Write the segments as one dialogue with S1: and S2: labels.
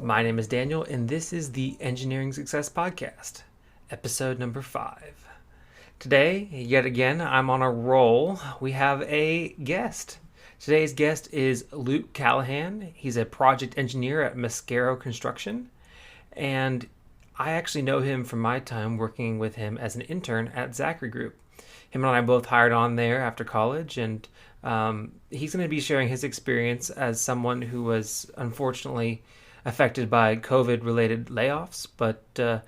S1: My name is Daniel, and this is the Engineering Success Podcast, episode number 5. Today, yet again, I'm on a roll. We have a guest. Today's guest is Luke Callahan. He's a project engineer at Mascaro Construction, and I actually know him from my time working with him as an intern at Zachary Group. Him and I both hired on there after college, and he's going to be sharing his experience as someone who was unfortunately affected by COVID related layoffs. But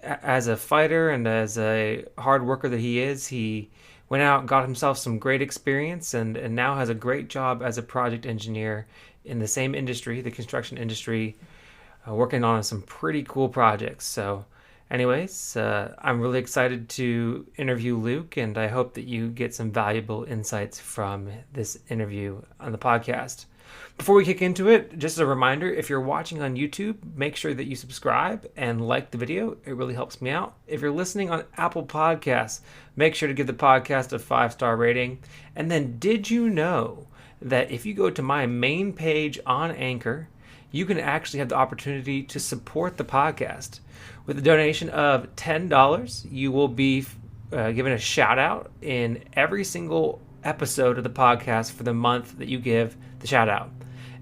S1: as a fighter and as a hard worker that he went out, got himself some great experience, and now has a great job as a project engineer in the same industry, the construction industry, working on some pretty cool projects. So, anyways, I'm really excited to interview Luke, and I hope that you get some valuable insights from this interview on the podcast. Before we kick into it, just a reminder, if you're watching on YouTube, make sure that you subscribe and like the video. It really helps me out. If you're listening on Apple Podcasts, make sure to give the podcast a 5-star rating. And then, did you know that if you go to my main page on Anchor, you can actually have the opportunity to support the podcast. With a donation of $10, you will be given a shout out in every single episode of the podcast for the month that you give the shout out.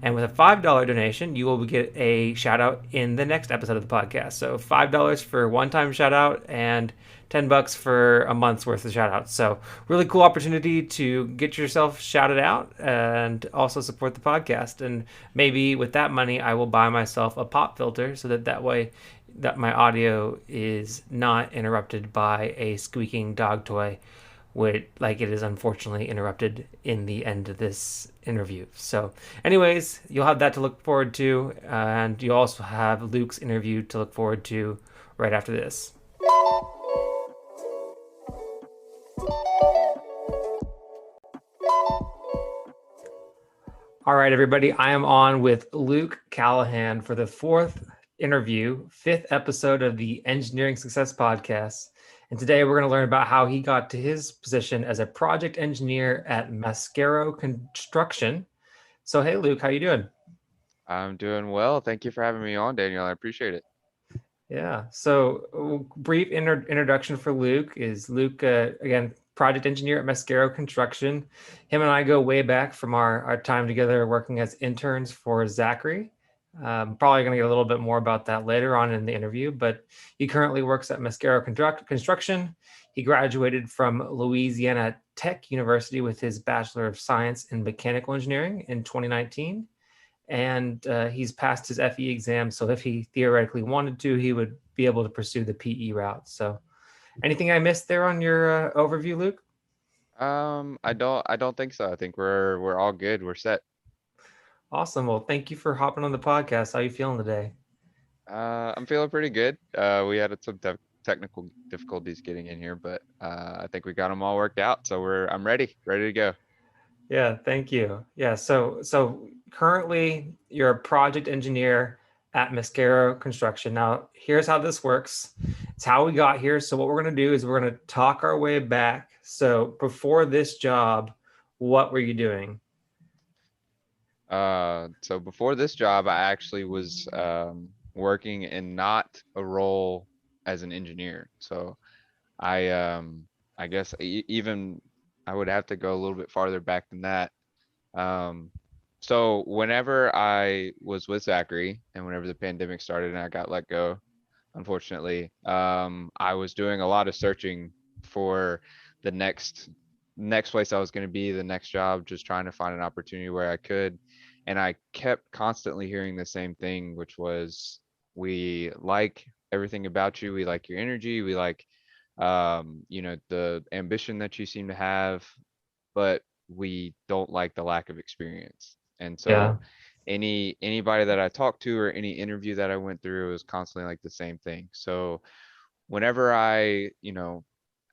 S1: And with a $5 donation, you will get a shout out in the next episode of the podcast. So $5 for a one-time shout out and $10 for a month's worth of shout outs. So really cool opportunity to get yourself shouted out and also support the podcast. And maybe with that money, I will buy myself a pop filter so that way that my audio is not interrupted by a squeaking dog toy, like it is unfortunately interrupted in the end of this interview. So anyways, you'll have that to look forward to, and you also have Luke's interview to look forward to right after this. All right, everybody, I am on with Luke Callahan for the fifth episode of the Engineering Success Podcast. And today we're going to learn about how he got to his position as a project engineer at Mascaro Construction. So, hey, Luke, how you doing?
S2: I'm doing well. Thank you for having me on, Daniel. I appreciate it.
S1: Yeah. So, brief introduction for Luke is Luke, again, project engineer at Mascaro Construction. Him and I go way back from our time together working as interns for Zachary. Probably going to get a little bit more about that later on in the interview, but he currently works at Mascaro Construction. He graduated from Louisiana Tech University with his Bachelor of Science in Mechanical Engineering in 2019. And he's passed his FE exam. So if he theoretically wanted to, he would be able to pursue the PE route. So anything I missed there on your overview, Luke?
S2: I don't think so. I think we're all good. We're set.
S1: Awesome. Well, thank you for hopping on the podcast. How are you feeling today?
S2: I'm feeling pretty good. We had some technical difficulties getting in here, but I think we got them all worked out. So I'm ready to go.
S1: Yeah, thank you. Yeah, so currently you're a project engineer at Mascaro Construction. Now, here's how this works. It's how we got here. So what we're going to do is we're going to talk our way back. So before this job, what were you doing?
S2: So before this job, I actually was working in not a role as an engineer. So I guess even I would have to go a little bit farther back than that. Um, so whenever I was with Zachary and whenever the pandemic started and I got let go, unfortunately, I was doing a lot of searching for the next place I was going to be, the next job, just trying to find an opportunity where I could. And I kept constantly hearing the same thing, which was, we like everything about you. We like your energy. We like, the ambition that you seem to have, but we don't like the lack of experience. And
S1: Yeah.
S2: so anybody that I talked to or any interview that I went through was constantly like the same thing. So whenever I,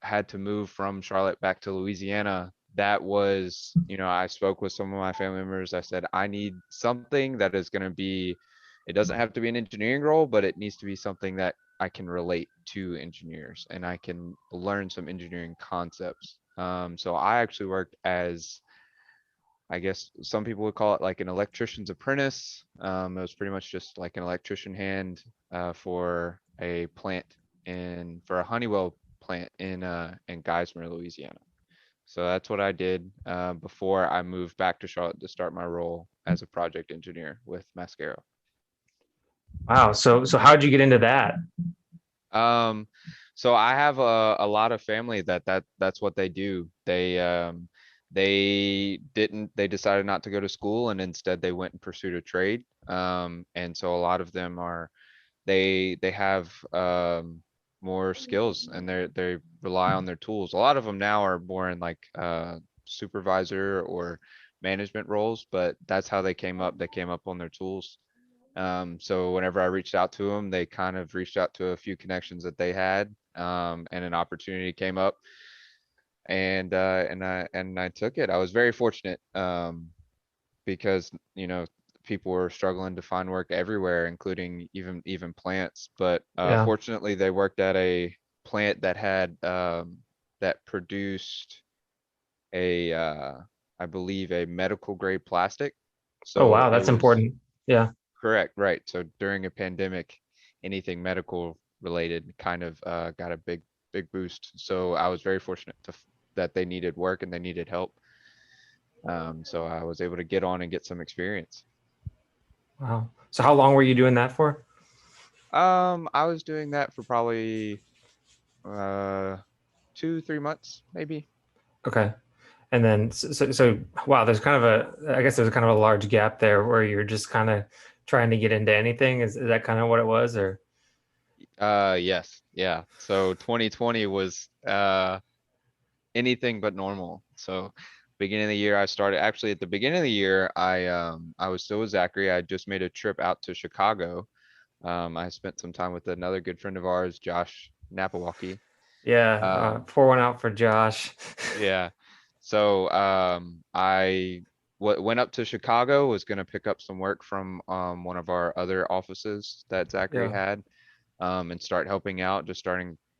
S2: had to move from Charlotte back to Louisiana, that was, I spoke with some of my family members. I said, I need something that is going to be, it doesn't have to be an engineering role, but it needs to be something that I can relate to engineers and I can learn some engineering concepts. So I actually worked as I guess some people would call it like an electrician's apprentice. It was pretty much just like an electrician hand for a plant for a Honeywell plant in Geismar, Louisiana. So that's what I did before I moved back to Charlotte to start my role as a project engineer with Mascaro.
S1: Wow. So how'd you get into that?
S2: Um, so I have a lot of family that's what they do. They decided not to go to school and instead they went and pursued a trade. And so a lot of them they have more skills and they rely on their tools. A lot of them now are more in like supervisor or management roles, but that's how they came up. They came up on their tools. So whenever I reached out to them, they kind of reached out to a few connections that they had, and an opportunity came up, and I took it. I was very fortunate, because people were struggling to find work everywhere, including even plants. But
S1: Yeah.
S2: fortunately, they worked at a plant that produced I believe a medical grade plastic.
S1: Oh,
S2: So
S1: wow.
S2: it
S1: That's
S2: was
S1: important. Yeah.
S2: correct, right. So during a pandemic, anything medical related kind of got a big boost. So I was very fortunate that they needed work and they needed help. So I was able to get on and get some experience.
S1: Wow. So how long were you doing that for?
S2: I was doing that for probably uh 2, 3 months, maybe.
S1: Okay. And then, wow, there's kind of I guess there's kind of a large gap there where you're just kind of trying to get into anything. Is that kind of what it was, or?
S2: Yes, yeah. So 2020 was anything but normal. So beginning of the year, I started actually at the beginning of the year, I was still with Zachary. I just made a trip out to Chicago. I spent some time with another good friend of ours, Josh Napawalkie.
S1: Yeah,
S2: Um,
S1: pour one out for Josh.
S2: yeah. So I went up to Chicago, was gonna pick up some work from one of our other offices that Zachary
S1: Yeah,
S2: had, and start helping out,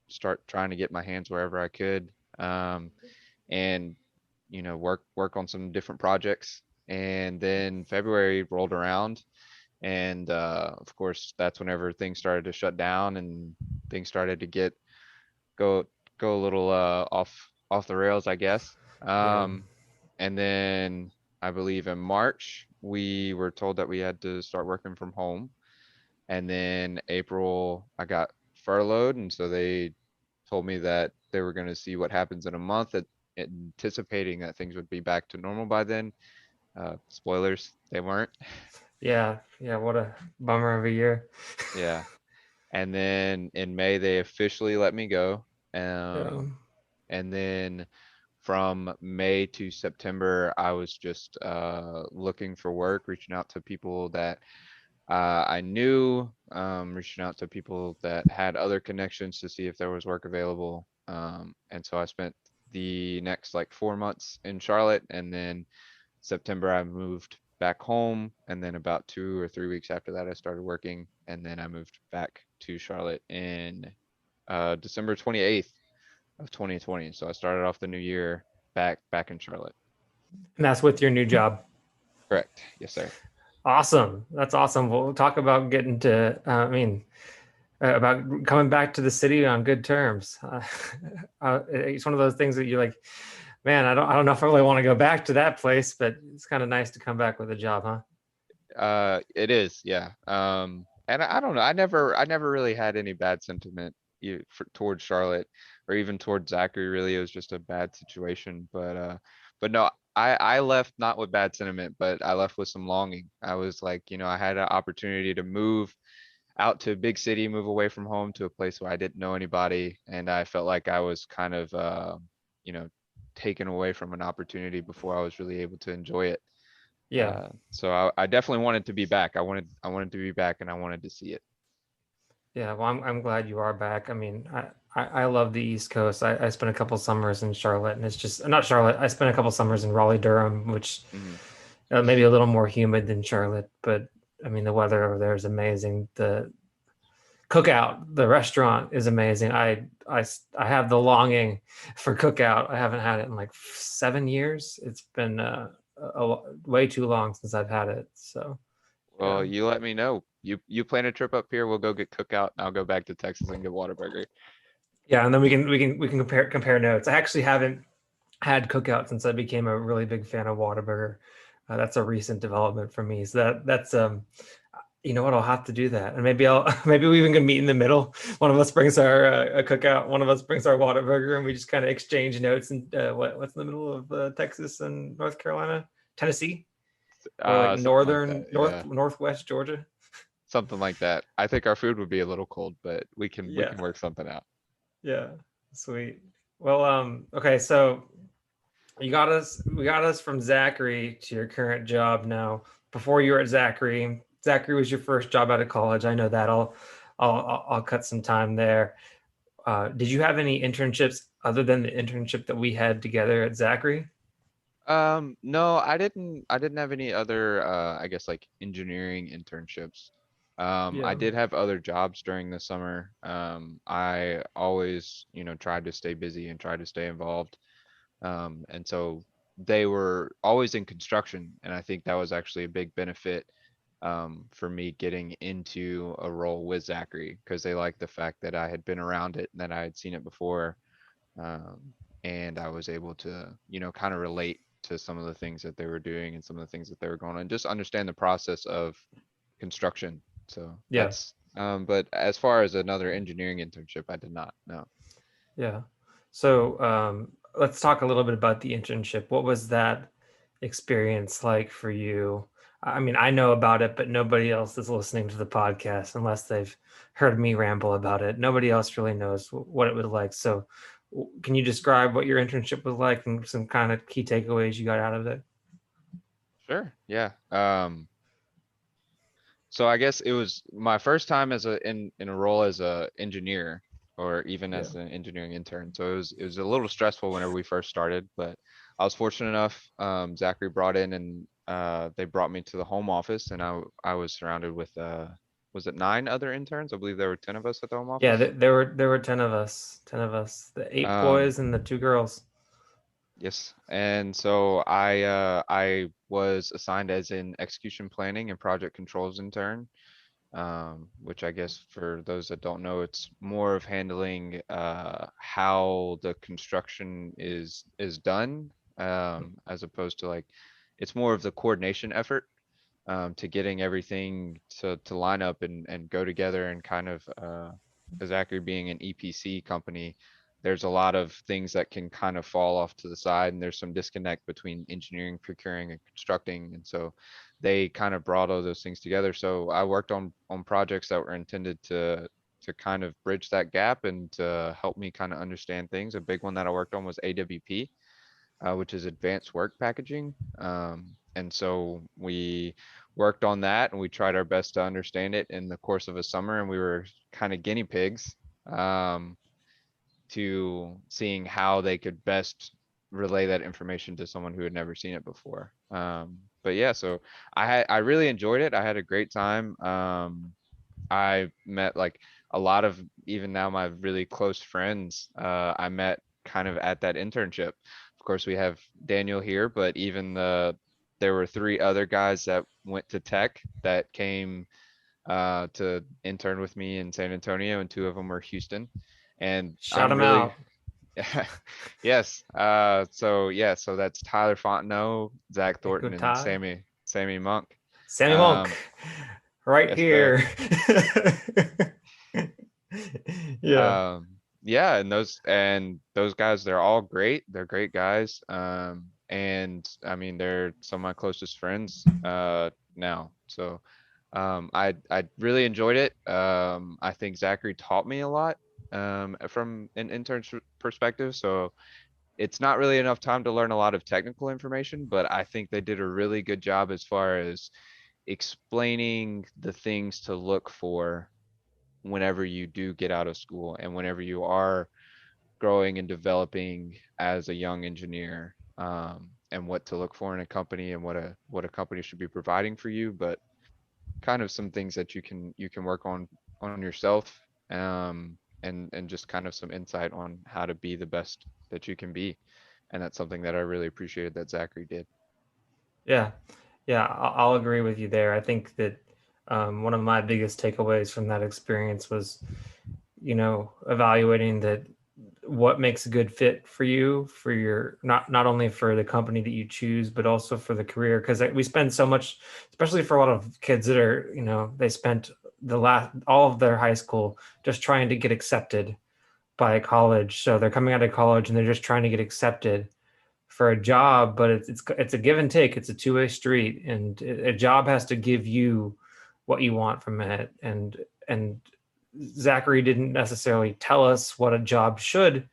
S2: start trying to get my hands wherever I could. And work on some different projects. And then February rolled around, and of course that's whenever things started to shut down and things started to go go a little off the rails, I guess.
S1: yeah,
S2: And then I believe in March we were told that we had to start working from home. And then April I got furloughed, and so they told me that they were going to see what happens in a month, anticipating that things would be back to normal by then. Spoilers, they weren't.
S1: yeah, yeah. What a bummer of a year.
S2: Yeah. And then in May, they officially let me go.
S1: Yeah,
S2: And then from May to September, I was just looking for work, reaching out to people that I knew, reaching out to people that had other connections to see if there was work available. And so I spent the next like 4 months in Charlotte, and then September I moved back home, and then about 2 or 3 weeks after that I started working, and then I moved back to Charlotte in December 28th of 2020. So I started off the new year back in Charlotte.
S1: and that's with your new job.
S2: Correct. Yes, sir.
S1: Awesome. That's awesome. We'll talk about getting to. About coming back to the city on good terms. It's one of those things that you're like, man, I don't know if I really want to go back to that place, but it's kind of nice to come back with a job, huh?
S2: It is, yeah. And I don't know. I never really had any bad sentiment towards Charlotte or even towards Zachary. Really, it was just a bad situation. But no, I left not with bad sentiment, but I left with some longing. I was like, I had an opportunity to move out to a big city, move away from home to a place where I didn't know anybody, and I felt like I was kind of, you know, taken away from an opportunity before I was really able to enjoy it.
S1: Yeah.
S2: So I definitely wanted to be back. I wanted to be back and I wanted to see it.
S1: Yeah, well, I'm glad you are back. I mean, I love the East Coast. I spent a couple summers in Charlotte, and it's just not Charlotte. I spent a couple summers in Raleigh, Durham, which
S2: Mhm.
S1: maybe a little more humid than Charlotte, but I mean, the weather over there is amazing. The Cookout, the restaurant is amazing. I have the longing for Cookout. I haven't had it in like 7 years. It's been way too long since I've had it. So yeah.
S2: Well, you let me know. You plan a trip up here, we'll go get cookout, and I'll go back to Texas and get Whataburger.
S1: Yeah, and then we can compare notes. I actually haven't had cookout since I became a really big fan of Whataburger. That's a recent development for me. So that's you know what? I'll have to do that, and maybe I'll maybe we even can meet in the middle. One of us brings our a cookout, one of us brings our Whataburger, and we just kind of exchange notes. And what's in the middle of Texas and North Carolina, Tennessee, or like
S2: Something like that. Yeah,
S1: northwest Georgia?
S2: something like that. I think our food would be a little cold, but we
S1: Yeah,
S2: can work something out.
S1: yeah, sweet. Well, okay, so we got us from Zachary to your current job now. Before you were at Zachary, Zachary was your first job out of college. I know that. I'll cut some time there. Did you have any internships other than the internship that we had together at Zachary?
S2: No, I didn't have any other, I guess like engineering internships. I
S1: Yeah,
S2: did have other jobs during the summer. I always, tried to stay busy and try to stay involved. And so they were always in construction, and I think that was actually a big benefit, for me getting into a role with Zachary because they liked the fact that I had been around it and that I had seen it before. And I was able to, kind of relate to some of the things that they were doing and some of the things that they were going on, and just understand the process of construction. So
S1: yeah,
S2: but as far as another engineering internship, I did not, no.
S1: yeah. So let's talk a little bit about the internship. What was that experience like for you? I mean, I know about it, but nobody else is listening to the podcast unless they've heard me ramble about it. Nobody else really knows what it was like. So, can you describe what your internship was like and some kind of key takeaways you got out of it?
S2: Sure, yeah. So I guess it was my first time in a role as a engineer, or even
S1: Yeah.
S2: as an engineering intern. So it was a little stressful whenever we first started, but I was fortunate enough. Zachary brought in, and they brought me to the home office, and I was surrounded with, was it 9 other interns? I believe there were 10 of us at the home
S1: Yeah,
S2: office.
S1: there were 10 of us, 10 of us, the 8
S2: Um,
S1: boys and the 2 girls.
S2: yes, and so I was assigned as an execution planning and project controls intern, which I guess for those that don't know, it's more of handling, how the construction is done, as opposed to like, it's more of the coordination effort, to getting everything to line up and go together, and kind of, Zachary being an EPC company, there's a lot of things that can kind of fall off to the side, and there's some disconnect between engineering, procuring, and constructing, and so they kind of brought all those things together. So I worked on projects that were intended to kind of bridge that gap and to help me kind of understand things. A big one that I worked on was AWP, which is advanced work packaging. And so we worked on that, and we tried our best to understand it in the course of a summer, and we were kind of guinea pigs, um, to seeing how they could best relay that information to someone who had never seen it before. But yeah, so I really enjoyed it. I had a great time. I met like a lot of, even now, my really close friends, I met kind of at that internship. Of course, we have Daniel here, but even there were 3 other guys that went to tech that came, to intern with me in San Antonio, and 2 of them were Houston. And
S1: Shout
S2: I'm
S1: them
S2: really,
S1: out.
S2: yes. So yeah, so that's Tyler Fontenot, Zach
S1: Hey, go
S2: Thornton, and
S1: Ty.
S2: Sammy Monk.
S1: Sammy Monk,
S2: Um,
S1: right
S2: yes, sir.
S1: here. Yeah.
S2: Um, yeah, and those guys, they're all great. They're great guys. And I mean, they're some of my closest friends, now. So, I really enjoyed it. I think Zachary taught me a lot, from an internship perspective. So it's not really enough time to learn a lot of technical information, but I think they did a really good job as far as explaining the things to look for whenever you do get out of school, and whenever you are growing and developing as a young engineer, and what to look for in a company, and what a company should be providing for you, but kind of some things that you can work on yourself, and just kind of some insight on how to be the best that you can be. And that's something that I really appreciated that Zachary did.
S1: Yeah, yeah, I'll agree with you there. I think that one of my biggest takeaways from that experience was, evaluating that what makes a good fit for you, for your not only for the company that you choose, but also for the career. Because we spend so much, especially for a lot of kids that are, they spent the last all of their high school just trying to get accepted by a college. So they're coming out of college and they're just trying to get accepted for a job, but it's a give and take. It's a two-way street, and a job has to give you what you want from it. And Zachary didn't necessarily tell us what a job should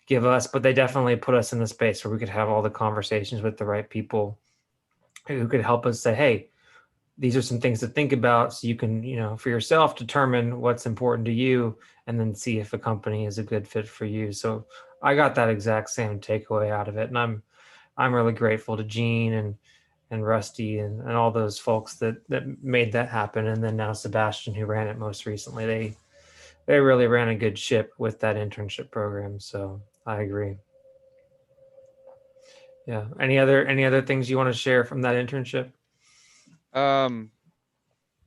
S1: give us, but they definitely put us in the space where we could have all the conversations with the right people who could help us say, hey, these are some things to think about so you can, for yourself determine what's important to you and then see if a company is a good fit for you. So I got that exact same takeaway out of it. And I'm really grateful to Gene and Rusty and all those folks that made that happen. And then now Sebastian, who ran it most recently, they really ran a good ship with that internship program. So I agree. Yeah. Any other things you want to share from that internship?
S2: Um,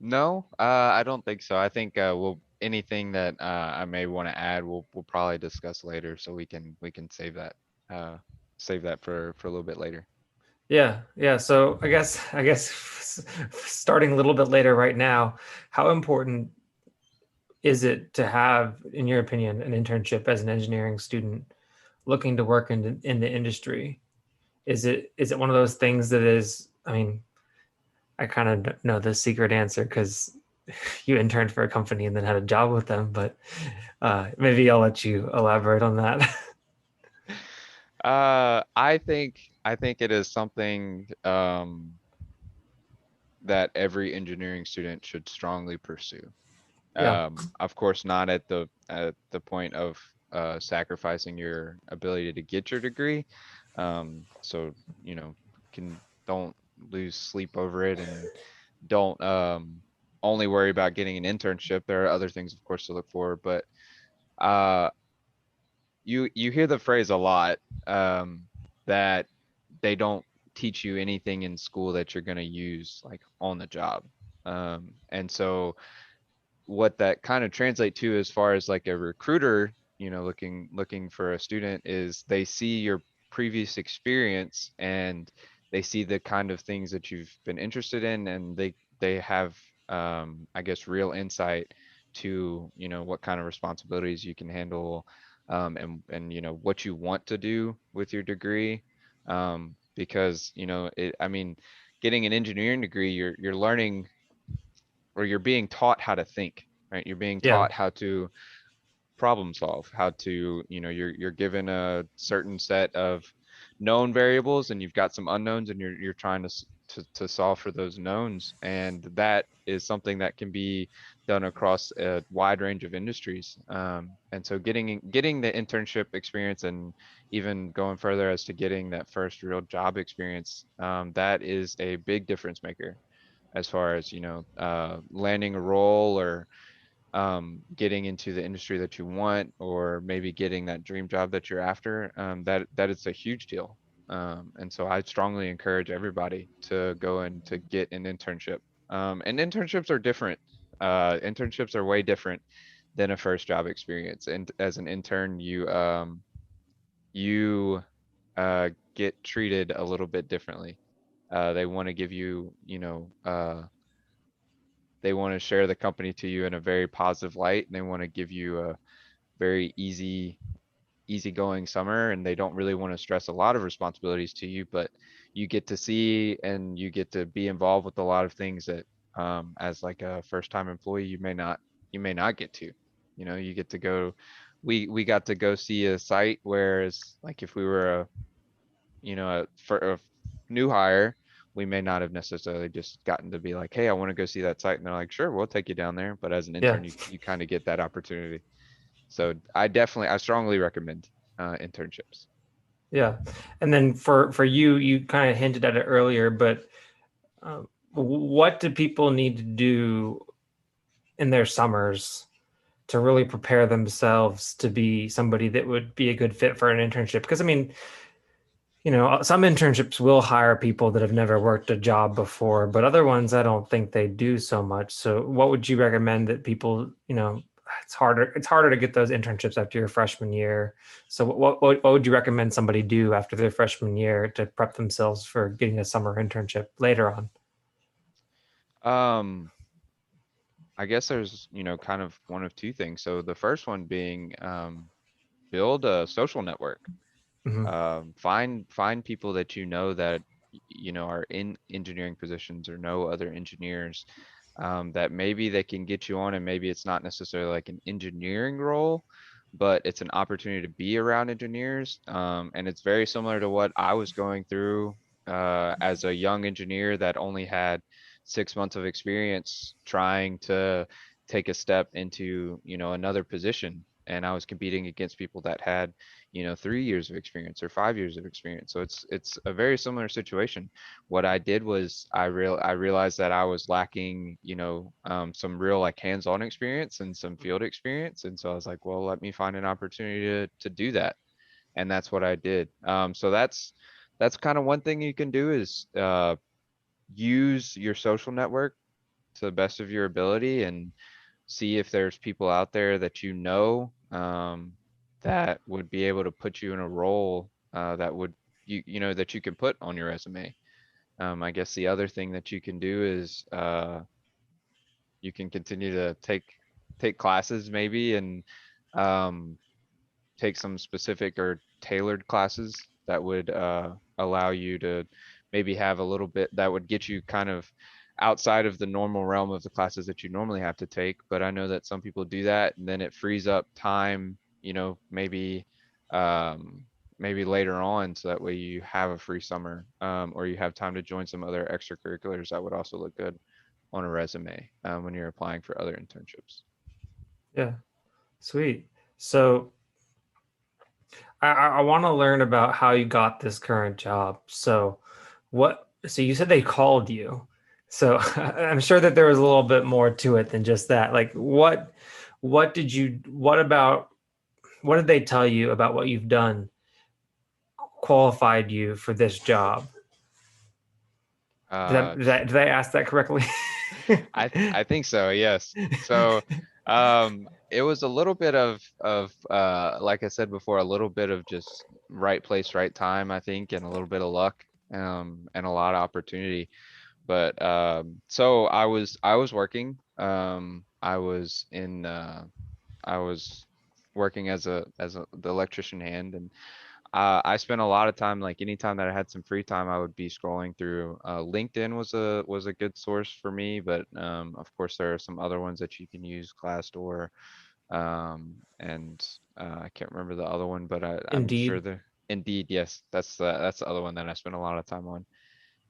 S2: no, I don't think so. I think anything that I may want to add, we'll probably discuss later, so we can uh save that for a little bit later.
S1: Yeah, yeah. So I guess starting a little bit later right now, how important is it to have, in your opinion, an internship as an engineering student looking to work in the industry? Is it one of those things that is, I mean, I kind of know the secret answer because you interned for a company and then had a job with them, but maybe I'll let you elaborate on that.
S2: I think it is something that every engineering student should strongly pursue.
S1: Yeah,
S2: Of course, not at the point of sacrificing your ability to get your degree. So, you know, can don't lose sleep over it and don't only worry about getting an internship. There are other things, of course, to look for, but uh, you hear the phrase a lot that they don't teach you anything in school that you're going to use like on the job. And so what that kind of translate to as far as like a recruiter, looking for a student is they see your previous experience and they see the kind of things that you've been interested in and they have I guess real insight to, what kind of responsibilities you can handle and what you want to do with your degree. Because, I mean, getting an engineering degree, you're learning or you're being taught how to think, right? You're being
S1: yeah,
S2: taught how to problem solve, how to, you're given a certain set of known variables and you've got some unknowns and you're trying to solve for those knowns. And that is something that can be done across a wide range of industries. And so getting the internship experience and even going further as to getting that first real job experience, that is a big difference maker as far as landing a role or getting into the industry that you want or maybe getting that dream job that you're after. That is a huge deal. And so I strongly encourage everybody to go and to get an internship. And internships are different. Internships are way different than a first job experience. And as an intern, you get treated a little bit differently. They want to give you, they want to share the company to you in a very positive light, and they want to give you a very easygoing summer, and they don't really want to stress a lot of responsibilities to you, but you get to see and you get to be involved with a lot of things that as like a first time employee you may not get to. You get to go, we got to go see a site, whereas like if we were for a new hire, we may not have necessarily just gotten to be like, hey, I want to go see that site. And they're like, sure, we'll take you down there. But as an
S1: yeah,
S2: intern, you kind of get that opportunity. So I strongly recommend internships.
S1: yeah. And then for you, you kind of hinted at it earlier, but what do people need to do in their summers to really prepare themselves to be somebody that would be a good fit for an internship? Because I mean, some internships will hire people that have never worked a job before, but other ones I don't think they do so much. So what would you recommend that people, it's harder to get those internships after your freshman year. So what would you recommend somebody do after their freshman year to prep themselves for getting a summer internship later on?
S2: Um, I guess there's, kind of one of two things. So the first one being, build a social network.
S1: Hmm.
S2: Find people that you know that are in engineering positions or know other engineers, that maybe they can get you on, and maybe it's not necessarily like an engineering role, but it's an opportunity to be around engineers. And it's very similar to what I was going through as a young engineer that only had 6 months of experience trying to take a step into, another position. And I was competing against people that had 3 years of experience or 5 years of experience. So it's a very similar situation. What I did was I realized that I was lacking, some real like hands-on experience and some field experience. And so I was like, well, let me find an opportunity to do that. And that's what I did. So that's kind of one thing you can do is use your social network to the best of your ability and see if there's people out there that that would be able to put you in a role that would that you can put on your resume. I guess the other thing that you can do is you can continue to take classes maybe and um, take some specific or tailored classes that would allow you to maybe have a little bit that would get you kind of outside of the normal realm of the classes that you normally have to take. But I know that some people do that and then it frees up time, um, maybe later on, so that way you have a free summer, or you have time to join some other extracurriculars that would also look good on a resume when you're applying for other internships.
S1: Yeah, sweet. So I want to learn about how you got this current job. So you said they called you. So I'm sure that there was a little bit more to it than just that. Like what did they tell you about what you've done qualified you for this job?
S2: Uh,
S1: Did I ask that correctly?
S2: I think so, yes. So it was a little bit of like I said before, a little bit of just right place, right time, I think, and a little bit of luck, and a lot of opportunity. But so I was working. I was working as the electrician hand, and I spent a lot of time, like anytime that I had some free time, I would be scrolling through. LinkedIn was a good source for me, but of course there are some other ones that you can use, Glassdoor, and I can't remember the other one, but I'm sure
S1: Indeed.
S2: the Indeed, yes, that's the other one that I spent a lot of time on.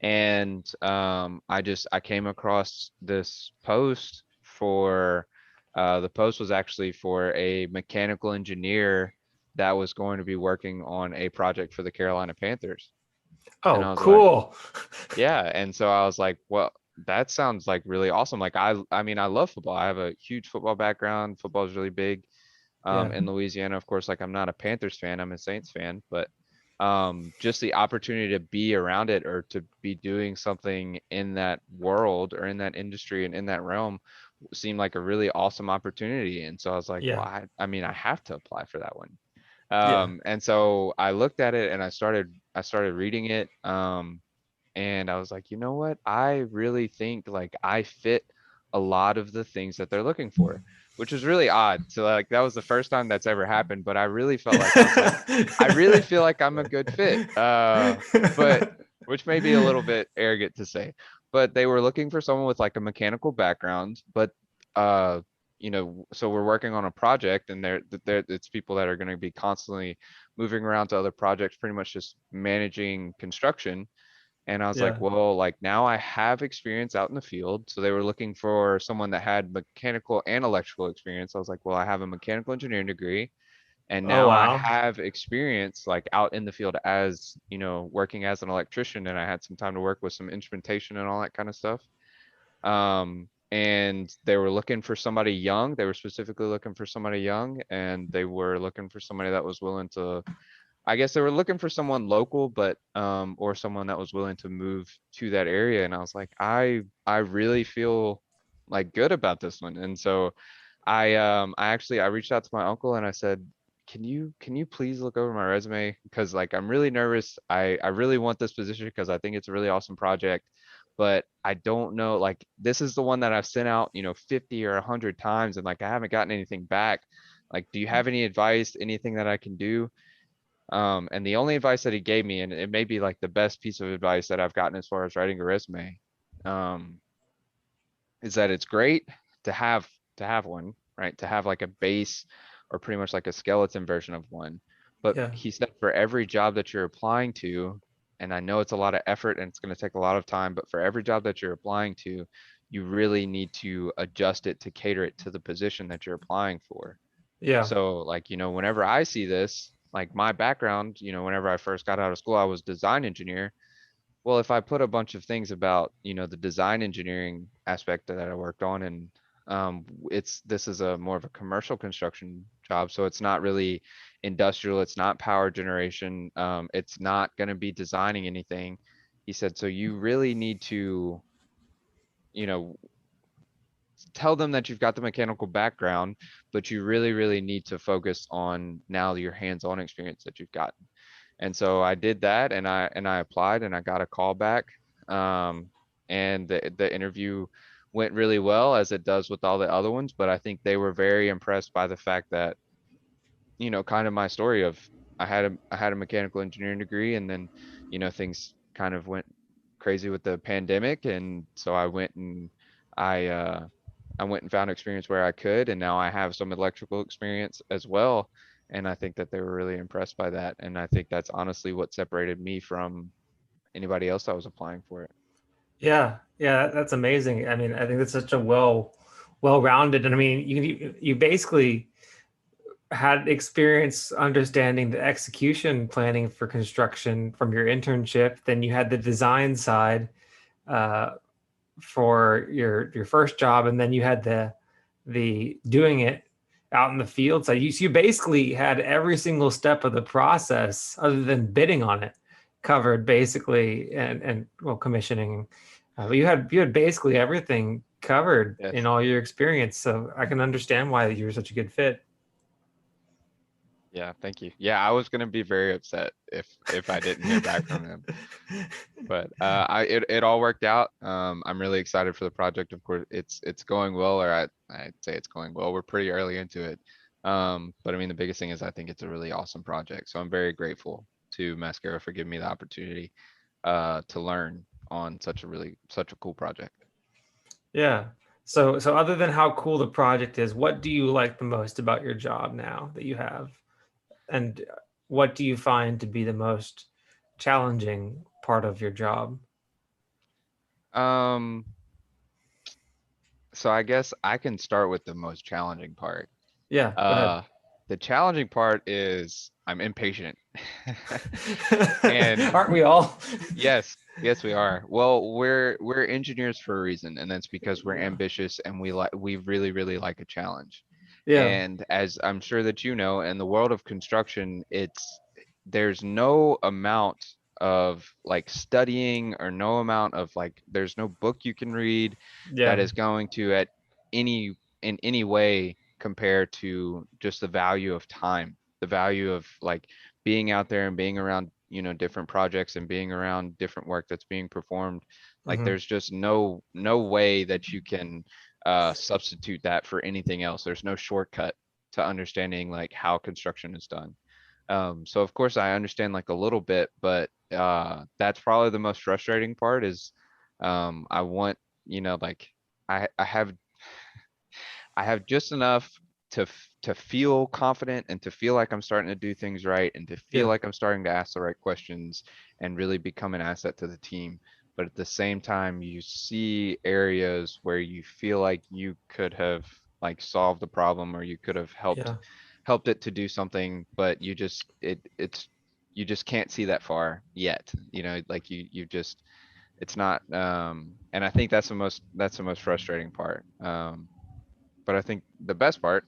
S2: And I came across this post for the post was actually for a mechanical engineer that was going to be working on a project for the Carolina Panthers. And I
S1: Oh,
S2: was like,
S1: cool.
S2: yeah. And so I was like, well, that sounds like really awesome. Like I mean, I love football. I have a huge football background. Football is really big
S1: Yeah.
S2: in Louisiana. Of course, like I'm not a Panthers fan, I'm a Saints fan, but just the opportunity to be around it or to be doing something in that world or in that industry and in that realm seemed like a really awesome opportunity. And so I was like, well,
S1: Yeah.
S2: I mean, I have to apply for that one.
S1: Yeah.
S2: And so I looked at it and I started reading it. And I was like, you know what? I really think like I fit a lot of the things that they're looking for, which was really odd. So like that was the first time that's ever happened, but I really felt like I was like, I really feel like I'm a good fit. But which may be a little bit arrogant to say, but they were looking for someone with like a mechanical background, but uh, so we're working on a project and it's people that are going to be constantly moving around to other projects, pretty much just managing construction. And I was like,
S1: Yeah.
S2: well, like now I have experience out in the field. So they were looking for someone that had mechanical and electrical experience. I was like, well, I have a mechanical engineering degree and
S1: Oh,
S2: now I
S1: wow.
S2: have experience like out in the field as, working as an electrician, and I had some time to work with some instrumentation and all that kind of stuff. And they were looking for somebody young. They were specifically looking for somebody young, and they were looking for somebody that was willing to I guess they were looking for someone local, but or someone that was willing to move to that area. And I was like, I really feel like good about this one. And so I reached out to my uncle and I said, can you please look over my resume? Because like I'm really nervous. I really want this position because I think it's a really awesome project. But I don't know, like this is the one that I've sent out, 50 or 100 times and like I haven't gotten anything back. Like, do you have any advice, anything that I can do? And the only advice that he gave me, and it may be like the best piece of advice that I've gotten as far as writing a resume, um, is that it's great to have one, right? To have like a base or pretty much like a skeleton version of one. But
S1: Yeah.
S2: he said for every job that you're applying to, and I know it's a lot of effort and it's going to take a lot of time, but for every job that you're applying to, you really need to adjust it to cater it to the position that you're applying for.
S1: Yeah.
S2: So like, whenever I see this, like my background, whenever I first got out of school, I was design engineer. Well, if I put a bunch of things about, the design engineering aspect that I worked on and this is a more of a commercial construction job, so it's not really industrial, it's not power generation, it's not going to be designing anything. He said, so you really need to, you know, tell them that you've got the mechanical background, but you really, really need to focus on now your hands-on experience that you've gotten. And so I did that and I applied and I got a call back. Um, and the interview went really well as it does with all the other ones, but I think they were very impressed by the fact that, kind of my story of I had a mechanical engineering degree and then, things kind of went crazy with the pandemic. And so I uh I went and found experience where I could, and now I have some electrical experience as well. And I think that they were really impressed by that. And I think that's honestly what separated me from anybody else that was applying for it.
S1: Yeah. Yeah. That's amazing. I mean, I think that's such a well-rounded, and I mean, you basically had experience understanding the execution planning for construction from your internship. Then you had the design side uh, for your first job, and then you had the doing it out in the field. So you basically had every single step of the process, other than bidding on it, covered basically, and well, commissioning. But you had basically everything covered in
S2: Yes.
S1: all your experience. So I can understand why you were such a good fit.
S2: Yeah, thank you. Yeah, I was gonna be very upset if I didn't hear back from him. But it all worked out. I'm really excited for the project. Of course, it's going well, or I'd say it's going well. We're pretty early into it. But I mean, the biggest thing is I think it's a really awesome project. So I'm very grateful to Mascaro for giving me the opportunity to learn on such a cool project.
S1: Yeah. So other than how cool the project is, what do you like the most about your job now that you have? And what do you find to be the most challenging part of your job?
S2: Um, so I guess I can start with the most challenging part.
S1: Yeah, go ahead.
S2: Uh, the challenging part is I'm impatient. And
S1: Aren't we all?
S2: yes, yes, we are. Well, we're engineers for a reason, and that's because we're
S1: Yeah.
S2: ambitious and we really, really like a challenge.
S1: Yeah.
S2: And as I'm sure that you know, in the world of construction, there's no amount of like studying or no amount of like there's no book you can read that
S1: Yeah.
S2: is going to at any in any way compare to just the value of time, the value of like being out there and being around, different projects and being around different work that's being performed. Like
S1: Hmm.
S2: there's just no way that you can substitute that for anything else. There's no shortcut to understanding like how construction is done. So of course I understand like a little bit, but that's probably the most frustrating part is I want, like I have just enough to feel confident and to feel like I'm starting to do things right and to feel
S1: Yeah.
S2: like I'm starting to ask the right questions and really become an asset to the team. But at the same time, you see areas where you feel like you could have like solved the problem or you could have helped
S1: Yeah.
S2: helped it to do something, but you just can't see that far yet. Like you just it's not and I think that's the most frustrating part. But I think the best part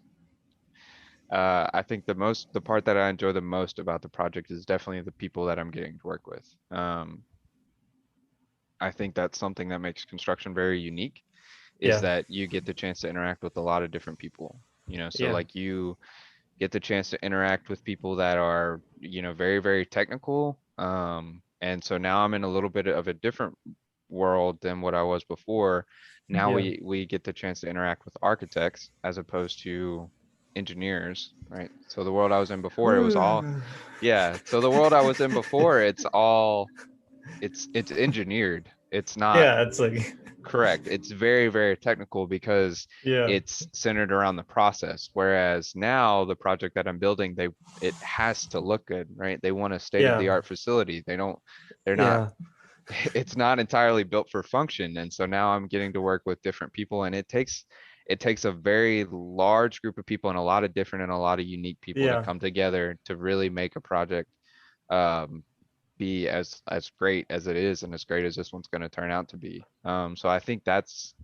S2: I think the part that I enjoy the most about the project is definitely the people that I'm getting to work with. I think that's something that makes construction very unique, is
S1: Yeah.
S2: that you get the chance to interact with a lot of different people. So
S1: Yeah.
S2: like you get the chance to interact with people that are, very, very technical. And so now I'm in a little bit of a different world than what I was before. Now
S1: Yeah.
S2: we get the chance to interact with architects as opposed to engineers, right? So the world I was in before, it was all,
S1: Ooh.
S2: yeah. So the world I was in before, it's engineered. It's not
S1: Yeah, it's like
S2: correct. It's very, very technical because
S1: yeah.
S2: it's centered around the process. Whereas now the project that I'm building, it has to look good, right? They want a
S1: Yeah.
S2: state-of-the-art facility. They're not,
S1: Yeah.
S2: it's not entirely built for function. And so now I'm getting to work with different people, and it takes a very large group of people and a lot of different and a lot of unique people to
S1: Yeah.
S2: come together to really make a project um, be as great as it is and as great as this one's going to turn out to be. So I think that's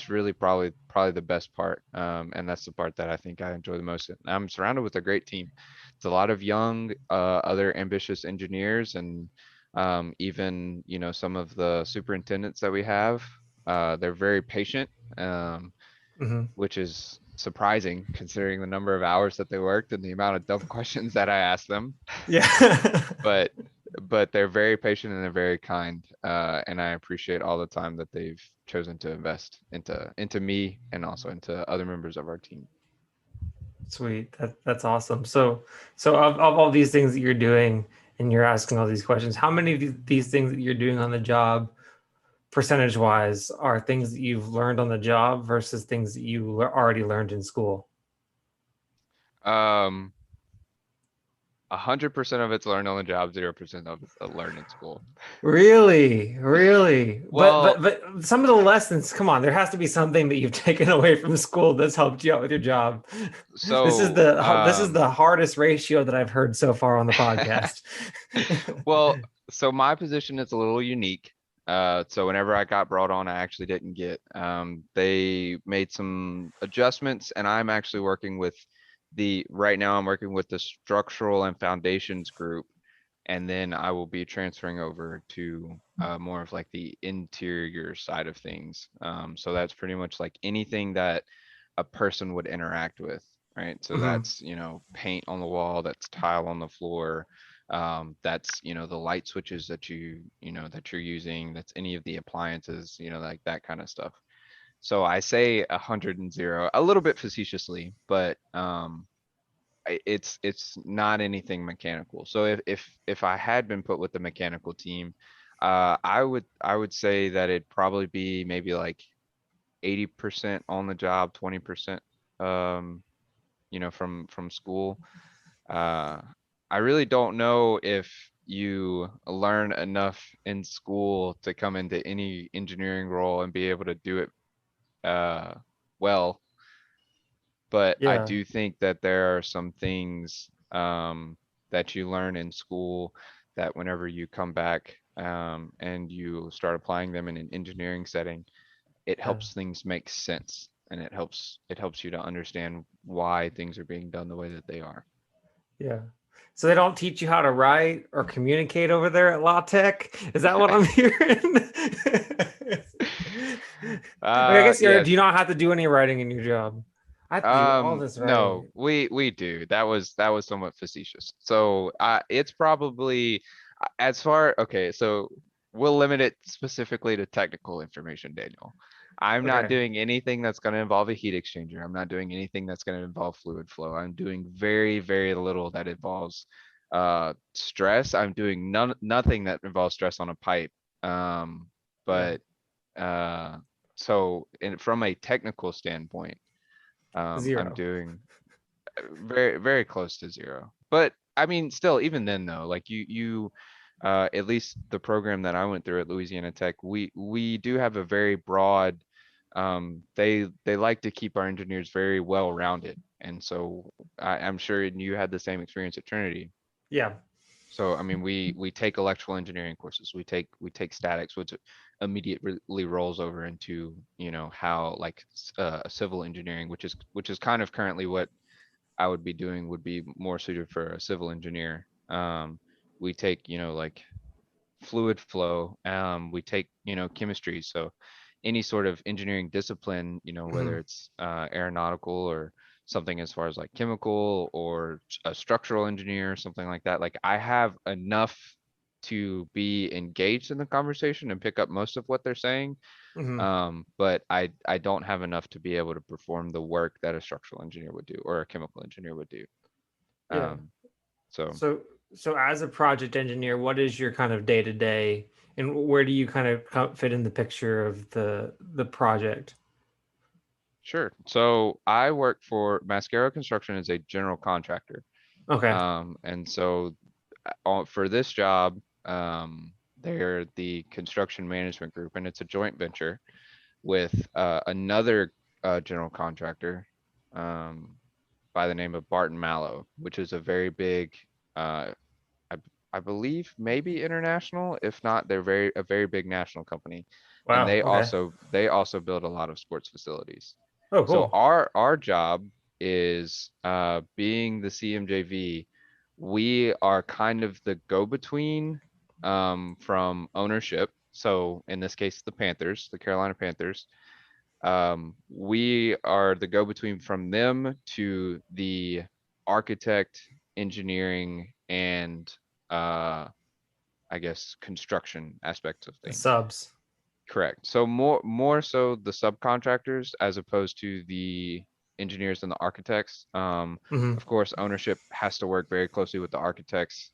S2: really probably the best part. And that's the part that I think I enjoy the most. And I'm surrounded with a great team. It's a lot of young, other ambitious engineers, and even, some of the superintendents that we have. They're very patient.
S1: Hmm.
S2: Which is surprising considering the number of hours that they worked and the amount of dumb questions that I asked them.
S1: Yeah.
S2: But they're very patient and they're very kind, and I appreciate all the time that they've chosen to invest into me and also into other members of our team.
S1: Sweet. That's awesome. So of all these things that you're doing and you're asking all these questions, how many of these things that you're doing on the job, percentage wise, are things that you've learned on the job versus things that you already learned in school?
S2: Um, 100% of it's learned on the job, 0% of it's learned in school.
S1: Really, really. But
S2: Well,
S1: but but some of the lessons, come on, there has to be something that you've taken away from school that's helped you out with your job.
S2: so
S1: This is the hardest ratio that I've heard so far on the podcast.
S2: well, so my position is a little unique. So whenever I got brought on, I actually didn't get. They made some adjustments, and I'm actually working with right now I'm working with the structural and foundations group, and then I will be transferring over to more of like the interior side of things. So that's pretty much like anything that a person would interact with, right? So
S1: Mhm.
S2: that's, paint on the wall, that's tile on the floor, that's, the light switches that you're using, that's any of the appliances, like that kind of stuff. So I say 100 and 0, a little bit facetiously, but it's not anything mechanical. So if I had been put with the mechanical team, I would say that it'd probably be maybe like 80% on the job, 20% um, from school. Uh, I really don't know if you learn enough in school to come into any engineering role and be able to do it well, but I
S1: Yeah,
S2: do think that there are some things that you learn in school that whenever you come back and you start applying them in an engineering setting, it
S1: yeah,
S2: helps things make sense, and it helps you to understand why things are being done the way that they are.
S1: yeah. So they don't teach you how to write or communicate over there at La Tech? Is that what I'm hearing? Like, I guess do you
S2: Yes.
S1: not have to do any writing in your job? I have to do all this
S2: No,
S1: writing.
S2: we do. That was somewhat facetious. So, it's probably as far, okay, so we'll limit it specifically to technical information, Daniel. I'm not
S1: Okay.
S2: doing anything that's going to involve a heat exchanger. I'm not doing anything that's going to involve fluid flow. I'm doing very, very little that involves stress. I'm doing nothing that involves stress on a pipe. Um,
S1: Yeah.
S2: but so from a technical standpoint, I'm
S1: Zero.
S2: doing very, very close to 0. But I mean, still, even then though, like at least the program that I went through at Louisiana Tech, we do have a very broad, they like to keep our engineers very well rounded. And so I'm sure you had the same experience at Trinity.
S1: Yeah.
S2: So I mean, we take electrical engineering courses, we take statics, which immediately rolls over into, how like civil engineering, which is kind of currently what I would be doing would be more suited for a civil engineer. We take, like fluid flow. We take, chemistry. So any sort of engineering discipline,
S1: Hmm.
S2: whether it's aeronautical or something as far as like chemical or a structural engineer, something like that. Like I have enough to be engaged in the conversation and pick up most of what they're saying.
S1: Hmm.
S2: But I don't have enough to be able to perform the work that a structural engineer would do or a chemical engineer would do.
S1: Yeah.
S2: Um, so
S1: So, so as a project engineer, what is your kind of day to day, and where do you kind of fit in the picture of the project?
S2: sure. So I work for Mascaro Construction as a general contractor.
S1: Okay.
S2: And so for this job, they're the construction management group, and it's a joint venture with another general contractor um, by the name of Barton Mallow, which is a very big, uh, I, I believe maybe international. If not, they're a very big national company, and
S1: Wow. Okay.
S2: they also build a lot of sports facilities.
S1: Oh,
S2: So
S1: cool.
S2: our job is being the CMJV. We are kind of the go-between from ownership. So in this case, the Panthers, the Carolina Panthers. We are the go-between from them to the architect, engineering, and uh, I guess construction aspects of
S1: The
S2: things.
S1: subs.
S2: Correct. So more so the subcontractors as opposed to the engineers and the architects.
S1: Hmm.
S2: Of course, ownership has to work very closely with the architects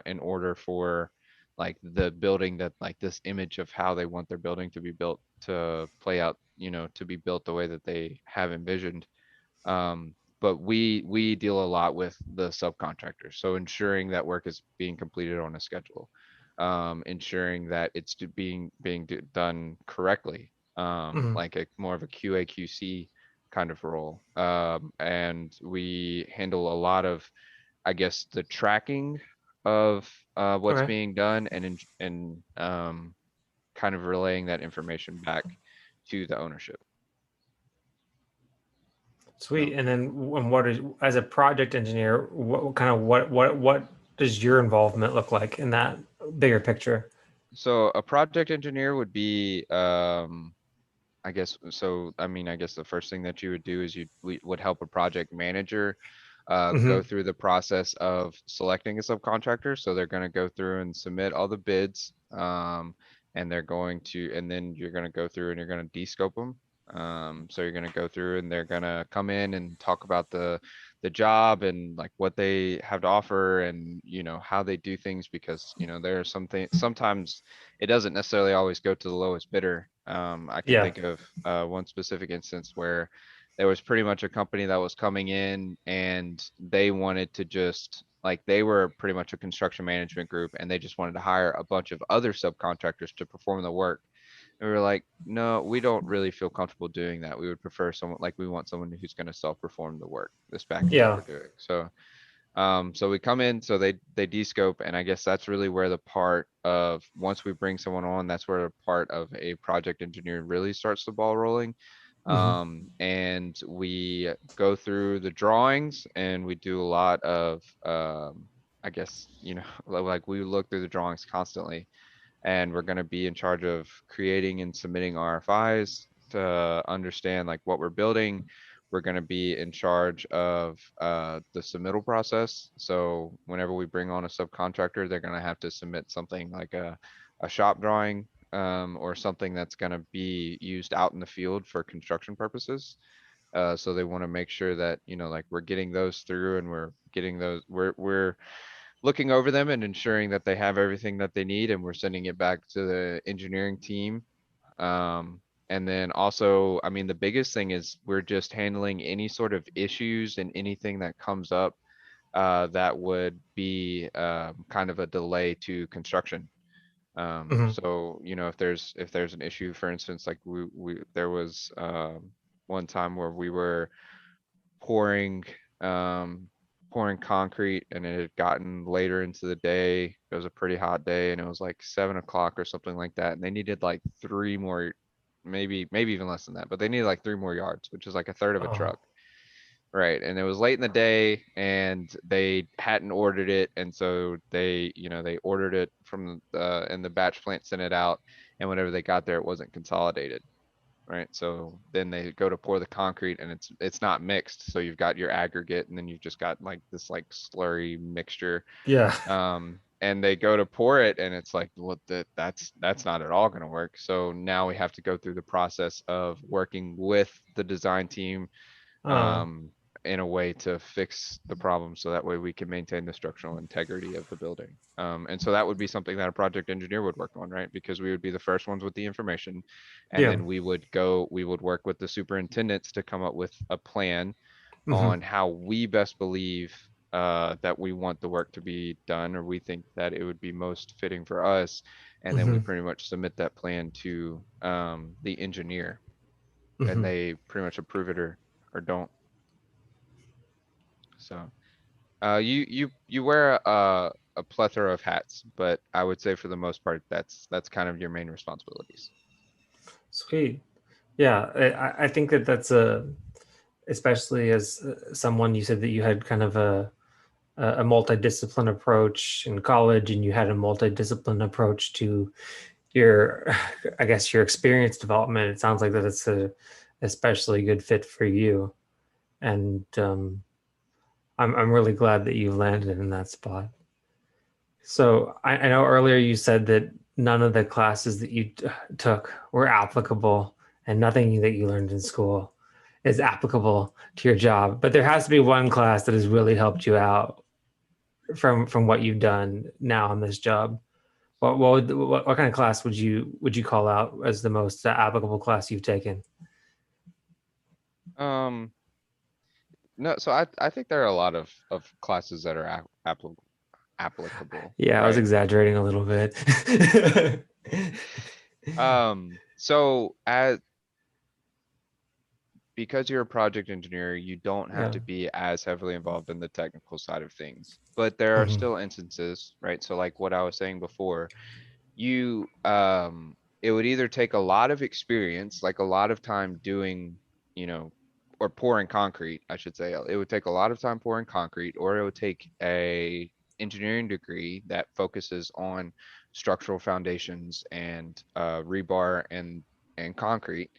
S2: in order for like the building that like this image of how they want their building to be built to play out, to be built the way that they have envisioned. But we deal a lot with the subcontractors, so ensuring that work is being completed on a schedule, ensuring that it's done correctly,
S1: Hmm.
S2: like a more of a QA QC kind of role. And we handle a lot of, I guess, the tracking of what's
S1: Okay.
S2: being done and kind of relaying that information back to the ownership.
S1: Sweet.
S2: So.
S1: And then, what is as a project engineer? What kind of what does your involvement look like in that bigger picture?
S2: So a project engineer would be, I guess the first thing that you would do is we would help a project manager go
S1: Hmm.
S2: through the process of selecting a subcontractor. So they're going to go through and submit all the bids, and then you're going to go through and you're going to descope them. So you're going to go through and they're going to come in and talk about the job and like what they have to offer and how they do things because there are sometimes it doesn't necessarily always go to the lowest bidder. I can
S1: Yeah.
S2: think of one specific instance where there was pretty much a company that was coming in and they wanted to just like they were pretty much a construction management group and they just wanted to hire a bunch of other subcontractors to perform the work. And we were like, no, we don't really feel comfortable doing that. We would prefer someone like we want someone who's going to self-perform the work that's backing what
S1: Yeah.
S2: we're doing. So we come in, so they descope, and I guess that's really where the part of once we bring someone on, that's where the part of a project engineer really starts the ball rolling.
S1: Hmm.
S2: And we go through the drawings, and we do a lot of, I guess, like we look through the drawings constantly, and we're going to be in charge of creating and submitting RFIs to understand like what we're building. We're going to be in charge of the submittal process. So whenever we bring on a subcontractor, they're going to have to submit something like a shop drawing or something that's going to be used out in the field for construction purposes. So they want to make sure that, like we're getting those through and we're getting those, we're looking over them and ensuring that they have everything that they need and we're sending it back to the engineering team. And then also, I mean, the biggest thing is we're just handling any sort of issues and anything that comes up that would be kind of a delay to construction.
S1: Hmm.
S2: So, if there's an issue, for instance, like we there was one time where we were pouring um pouring concrete and it had gotten later into the day. It was a pretty hot day and it was like 7 o'clock or something like that. And they needed like three more, maybe even less than that, but they needed like three more yards, which is like a third of a
S1: Oh.
S2: truck, Right, and it was late in the day and they hadn't ordered it, and so they ordered it from and the batch plant sent it out, and whenever they got there, it wasn't consolidated. Right, so then they go to pour the concrete and it's not mixed, so you've got your aggregate and then you've just got like this like slurry mixture.
S1: Yeah.
S2: And they go to pour it and it's like, well, that's not at all going to work. So now we have to go through the process of working with the design team
S1: Oh,
S2: um, in a way to fix the problem so that way we can maintain the structural integrity of the building. And so that would be something that a project engineer would work on, right? Because we would be the first ones with the information, and
S1: yeah.
S2: then we would work with the superintendents to come up with a plan
S1: Hmm.
S2: on how we best believe that we want the work to be done, or we think that it would be most fitting for us. And then we
S1: Hmm.
S2: pretty much submit that plan to the engineer, and
S1: Hmm.
S2: they pretty much approve it or don't. So, you wear a plethora of hats, but I would say for the most part, that's kind of your main responsibilities.
S1: Sweet. Yeah, I think that that's a, especially as someone, you said that you had kind of a multidiscipline approach in college, and you had a multidiscipline approach to your, I guess, your experience development. It sounds like that it's a especially good fit for you, and I'm really glad that you landed in that spot. So I know earlier you said that none of the classes that you took were applicable, and nothing that you learned in school is applicable to your job. But there has to be one class that has really helped you out from what you've done now on this job. What kind of class would you call out as the most applicable class you've taken?
S2: Um, no, so I think there are a lot of classes that are applicable,
S1: Yeah, I was
S2: right?
S1: exaggerating a little bit.
S2: So as because you're a project engineer, you don't have
S1: Yeah.
S2: to be as heavily involved in the technical side of things, but there are
S1: Hmm.
S2: still instances, right? So like what I was saying before, you it would either take a lot of experience, like a lot of time doing, you know, or pouring concrete, I should say. It would take a lot of time pouring concrete, or it would take a engineering degree that focuses on structural foundations and rebar and concrete,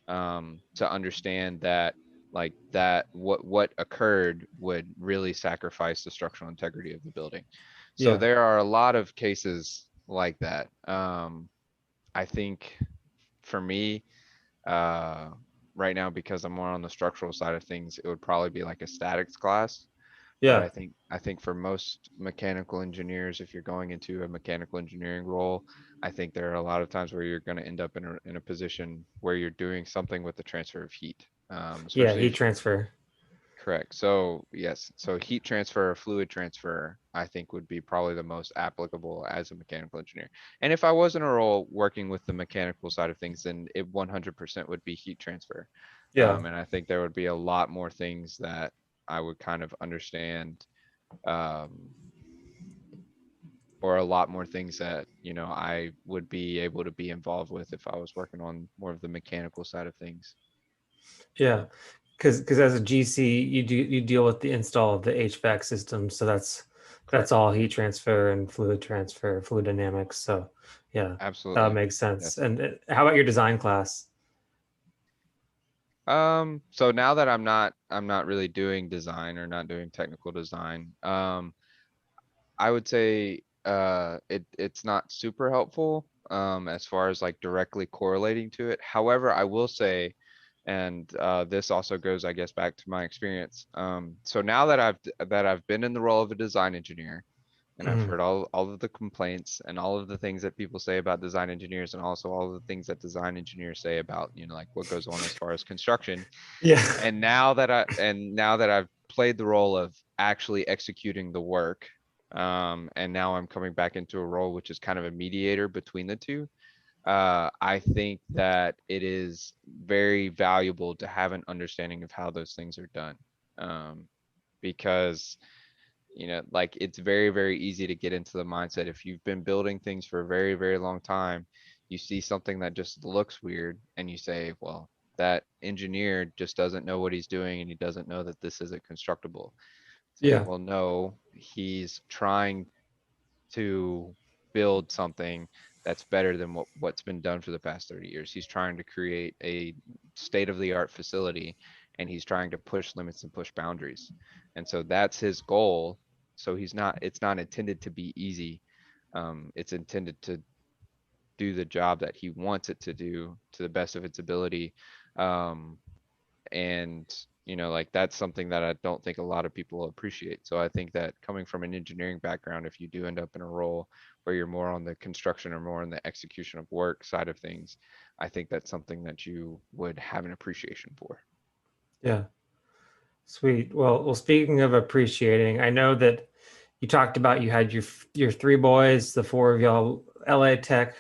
S2: to understand that like that what occurred would really sacrifice the structural integrity of the building. So
S1: Yeah.
S2: there are a lot of cases like that. I think for me, uh, right now, because I'm more on the structural side of things, it would probably be like a statics class. But
S1: Yeah.
S2: I think for most mechanical engineers, if you're going into a mechanical engineering role, I think there are a lot of times where you're going to end up in a position where you're doing something with the transfer of heat,
S1: Yeah.
S2: especially
S1: Heat
S2: as you
S1: transfer.
S2: correct. So yes, so heat transfer or fluid transfer, I think would be probably the most applicable as a mechanical engineer. And if I was in a role working with the mechanical side of things, then it 100% would be heat transfer.
S1: Yeah.
S2: And I think there would be a lot more things that I would kind of understand, um, or a lot more things that, I would be able to be involved with if I was working on more of the mechanical side of things.
S1: Yeah, because as a GC, you deal with the install of the HVAC system, so that's
S2: Correct.
S1: all heat transfer and fluid transfer, fluid dynamics. So yeah, that
S2: Absolutely.
S1: makes sense.
S2: Yes.
S1: And how about your design class?
S2: So now that I'm not really doing design or not doing technical design, I would say it's not super helpful as far as like directly correlating to it. However, I will say, and this also goes, I guess, back to my experience. So now that I've been in the role of a design engineer, and I've
S1: Mhm.
S2: heard all of the complaints and all of the things that people say about design engineers, and also all of the things that design engineers say about, like what goes on as far as construction.
S1: Yeah,
S2: And now that I've played the role of actually executing the work, and now I'm coming back into a role which is kind of a mediator between the two. I think that it is very valuable to have an understanding of how those things are done. Because, like it's very, very easy to get into the mindset if you've been building things for a very, very long time, you see something that just looks weird and you say, well, that engineer just doesn't know what he's doing and he doesn't know that this isn't constructible. It's like,
S1: Yeah.
S2: well, no, he's trying to build something that's better than what's been done for the past 30 years. He's trying to create a state of the art facility, and he's trying to push limits and push boundaries. And so that's his goal. So it's not intended to be easy. It's intended to do the job that he wants it to do to the best of its ability. Um, and like that's something that I don't think a lot of people appreciate. So I think that coming from an engineering background, if you do end up in a role where you're more on the construction or more on the execution of work side of things, I think that's something that you would have an appreciation for.
S1: Yeah. Sweet. Well, speaking of appreciating, I know that you talked about you had your three boys, the four of y'all, LA Tech,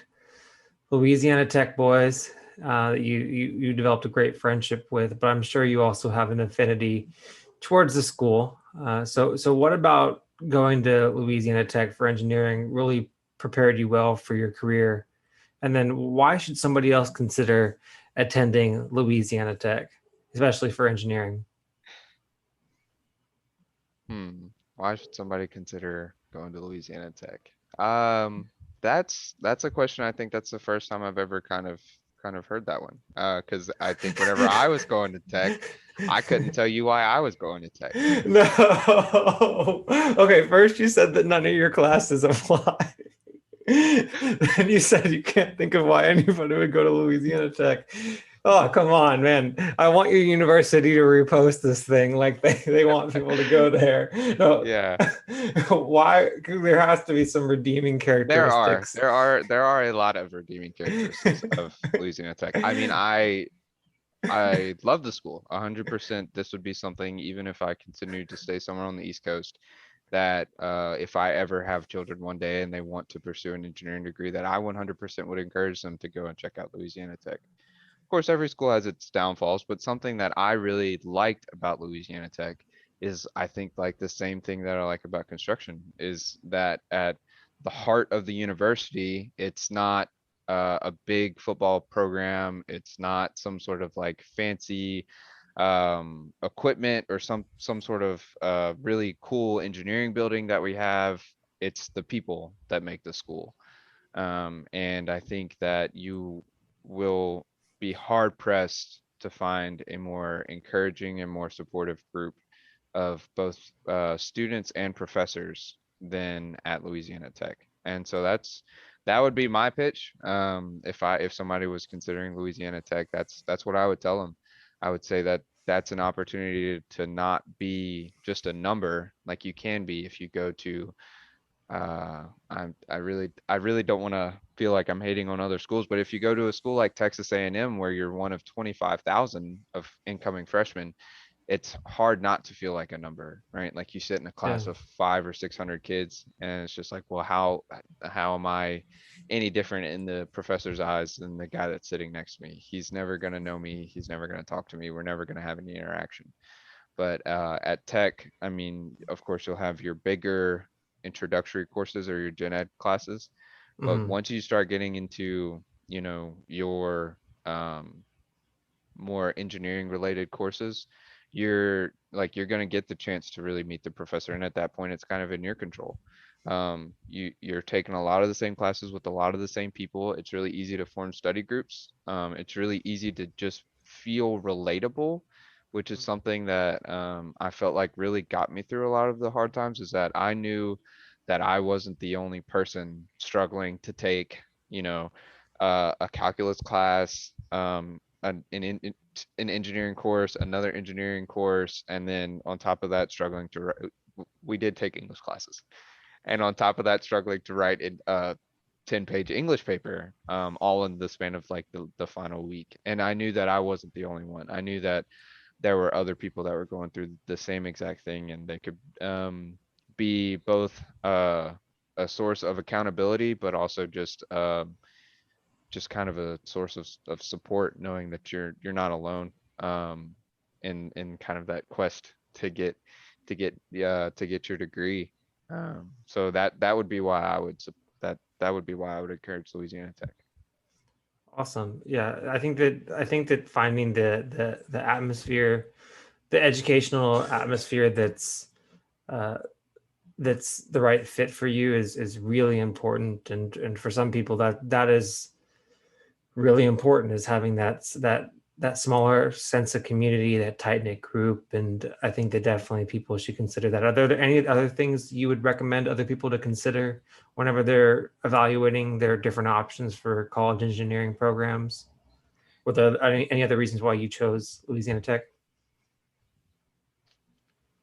S1: Louisiana Tech boys, that you developed a great friendship with. But I'm sure you also have an affinity towards the school. So what about going to Louisiana Tech for engineering really prepared you well for your career? And then why should somebody else consider attending Louisiana Tech, especially for engineering?
S2: Hmm. Why should somebody consider going to Louisiana Tech? Um, that's a question. I think that's the first time I've ever kind of heard that one. Because I think whenever I was going to Tech, I couldn't tell you why I was going to Tech.
S1: No. Okay, first you said that none of your classes apply. Then you said you can't think of why anybody would go to Louisiana Tech. Oh, come on, man. I want your university to repost this thing like they want people to go there. No.
S2: Yeah.
S1: Why? There has to be some redeeming characteristics.
S2: There are a lot of redeeming characteristics of Louisiana Tech. I mean, I love the school 100%. This would be something, even if I continued to stay somewhere on the East Coast, that if I ever have children one day and they want to pursue an engineering degree, that I 100% would encourage them to go and check out Louisiana Tech. Of course, every school has its downfalls, but something that I really liked about Louisiana Tech is I think like the same thing that I like about construction is that at the heart of the university, it's not a big football program. It's not some sort of like fancy equipment or some sort of really cool engineering building that we have. It's the people that make the school. And I think that you will be hard pressed to find a more encouraging and more supportive group of both students and professors than at Louisiana Tech. And so that would be my pitch. If somebody was considering Louisiana Tech, that's what I would tell them. I would say that that's an opportunity to not be just a number like you can be if you go to I really don't want to feel like I'm hating on other schools, but if you go to a school like Texas A&M where you're one of 25,000 of incoming freshmen, it's hard not to feel like a number, right? Like you sit in a
S1: Yeah.
S2: class of 500 or 600 kids, and it's just like, well, how am I any different in the professor's eyes than the guy that's sitting next to me? He's never gonna know me. He's never gonna talk to me. We're never gonna have any interaction. But at Tech, I mean, of course, you'll have your bigger introductory courses or your gen ed classes. But
S1: Mhm.
S2: once you start getting into, your more engineering related courses, you're going to get the chance to really meet the professor. And at that point, it's kind of in your control. You're taking a lot of the same classes with a lot of the same people. It's really easy to form study groups. It's really easy to just feel relatable, which is something that I felt like really got me through a lot of the hard times, is that I knew that I wasn't the only person struggling to take, a calculus class, an engineering course, another engineering course, and then on top of that, struggling to write. We did take English classes, and on top of that, struggling to write a 10-page English paper, all in the span of like the final week. And I knew that I wasn't the only one. I knew that there were other people that were going through the same exact thing, and they could be both a source of accountability, but also just kind of a source of support, knowing that you're not alone in kind of that quest to get your degree. So that would be why I would that would be why I would encourage Louisiana Tech.
S1: Awesome. Yeah, I think that finding the atmosphere, the educational atmosphere uh that's the right fit for you is really important, and for some people that is really important, is having that smaller sense of community, that tight knit group. And I think that definitely people should consider that. Are there any other things you would recommend other people to consider whenever they're evaluating their different options for college engineering programs? Were there any other reasons why you chose Louisiana Tech?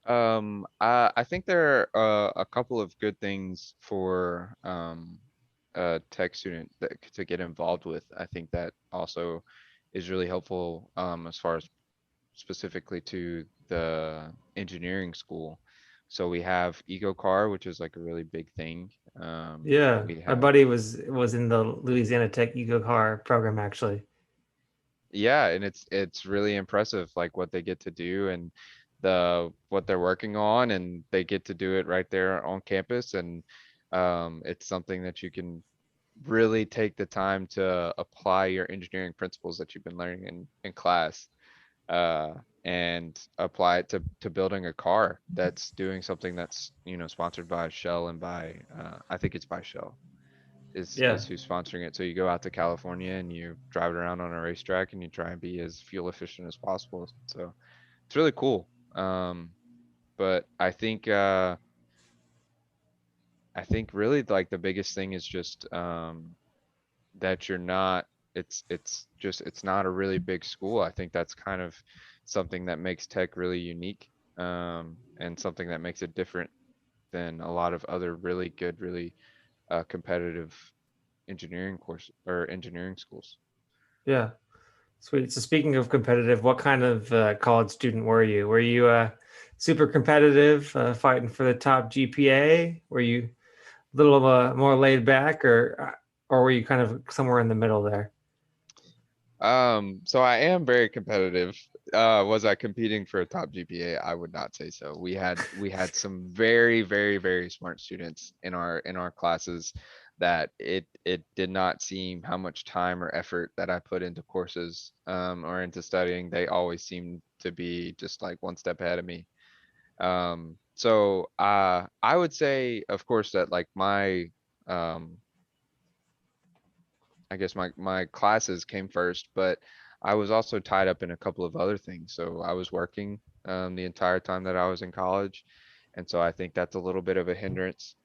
S2: I think there are a couple of good things for a tech student to get involved with. I think that also is really helpful as far as specifically to the engineering school. So we have EcoCar, which is like a really big thing.
S1: Yeah,
S2: We
S1: my
S2: have
S1: buddy was in the Louisiana Tech Eco Car program actually.
S2: Yeah, and it's really impressive like what they get to do and the what they're working on, and they get to do it right there on campus. And it's something that you can really take the time to apply your engineering principles that you've been learning in class, uh and apply it to building a car that's doing something that's, sponsored by Shell and by I think it's by Shell
S1: Yeah,
S2: is who's sponsoring it. So you go out to California and you drive it around on a racetrack and you try and be as fuel efficient as possible. So it's really cool. But I think really like the biggest thing is just that you're not it's not a really big school. I think that's kind of something that makes tech really unique, and something that makes it different than a lot of other really good, really competitive engineering course or engineering schools.
S1: yeah. Sweet. So speaking of competitive, what kind of college student were you? Were you super competitive, fighting for the top GPA? Were you a little more laid back, or were you kind of somewhere in the middle there?
S2: So I am very competitive. Was I competing for a top GPA? I would not say so. We had some very, very, very smart students in our classes that it did not seem how much time or effort that I put into courses or into studying. They always seemed to be just like one step ahead of me. So I would say, of course, that like um I guess my classes came first, but I was also tied up in a couple of other things. So I was working the entire time that I was in college, and so I think that's a little bit of a hindrance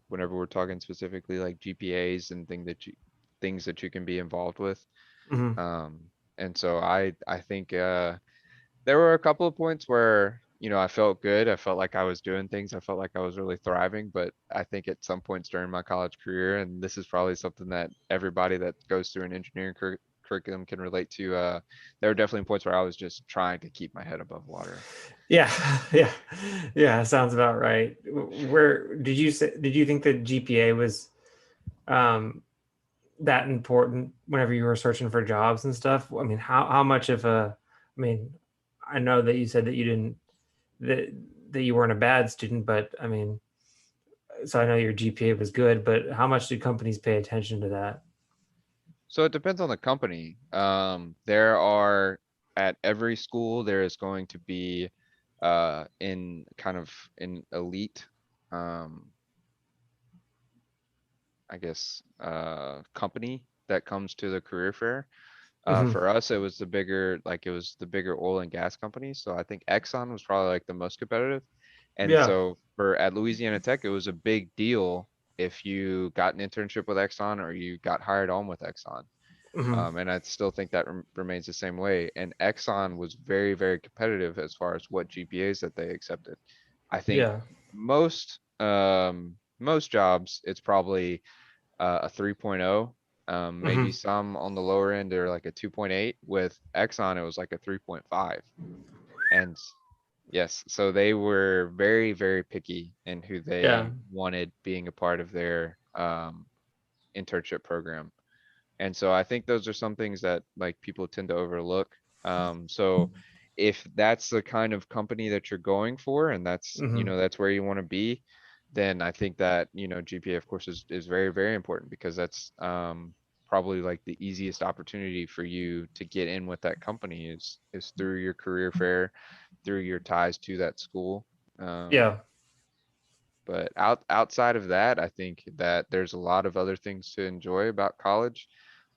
S2: whenever we're talking specifically like GPAs and things that you can be involved with.
S1: Hmm.
S2: And so I think there were a couple of points where, I felt good. I felt like I was doing things. I felt like I was really thriving. But I think at some points during my college career, and this is probably something that everybody that goes through an engineering curriculum can relate to, there were definitely points where I was just trying to keep my head above water.
S1: Yeah, yeah, yeah. Sounds about right. Where did you say? Did you think that GPA was um, that important whenever you were searching for jobs and stuff? I mean, how much of a? I mean, I know that you said that you didn't that that you weren't a bad student, but I mean, so I know your GPA was good, but how much do companies pay attention to that?
S2: So it depends on the company. There are at every school there is going to be in kind of an elite um I guess, company that comes to the career fair.
S1: Hmm.
S2: For us, it was the bigger oil and gas companies. So I think Exxon was probably like the most competitive. And
S1: Yeah.
S2: so for at Louisiana Tech, it was a big deal if you got an internship with Exxon or you got hired on with Exxon.
S1: Hmm.
S2: And I still think that remains the same way. And Exxon was very, very competitive as far as what GPAs that they accepted. I think
S1: Yeah.
S2: most jobs, it's probably a 3.0. Maybe
S1: Hmm.
S2: some on the lower end are like a 2.8. With Exxon, it was like a 3.5. And yes, so they were very, very picky in who
S1: Yeah.
S2: they wanted being a part of their internship program. And so I think those are some things that like people tend to overlook. So if that's the kind of company that you're going for and
S1: Hmm.
S2: that's where you want to be, then I think that, GPA of course is very, very important because that's probably like the easiest opportunity for you to get in with that company is through your career fair, through your ties to that school. Um,
S1: Yeah.
S2: but outside of that, I think that there's a lot of other things to enjoy about college.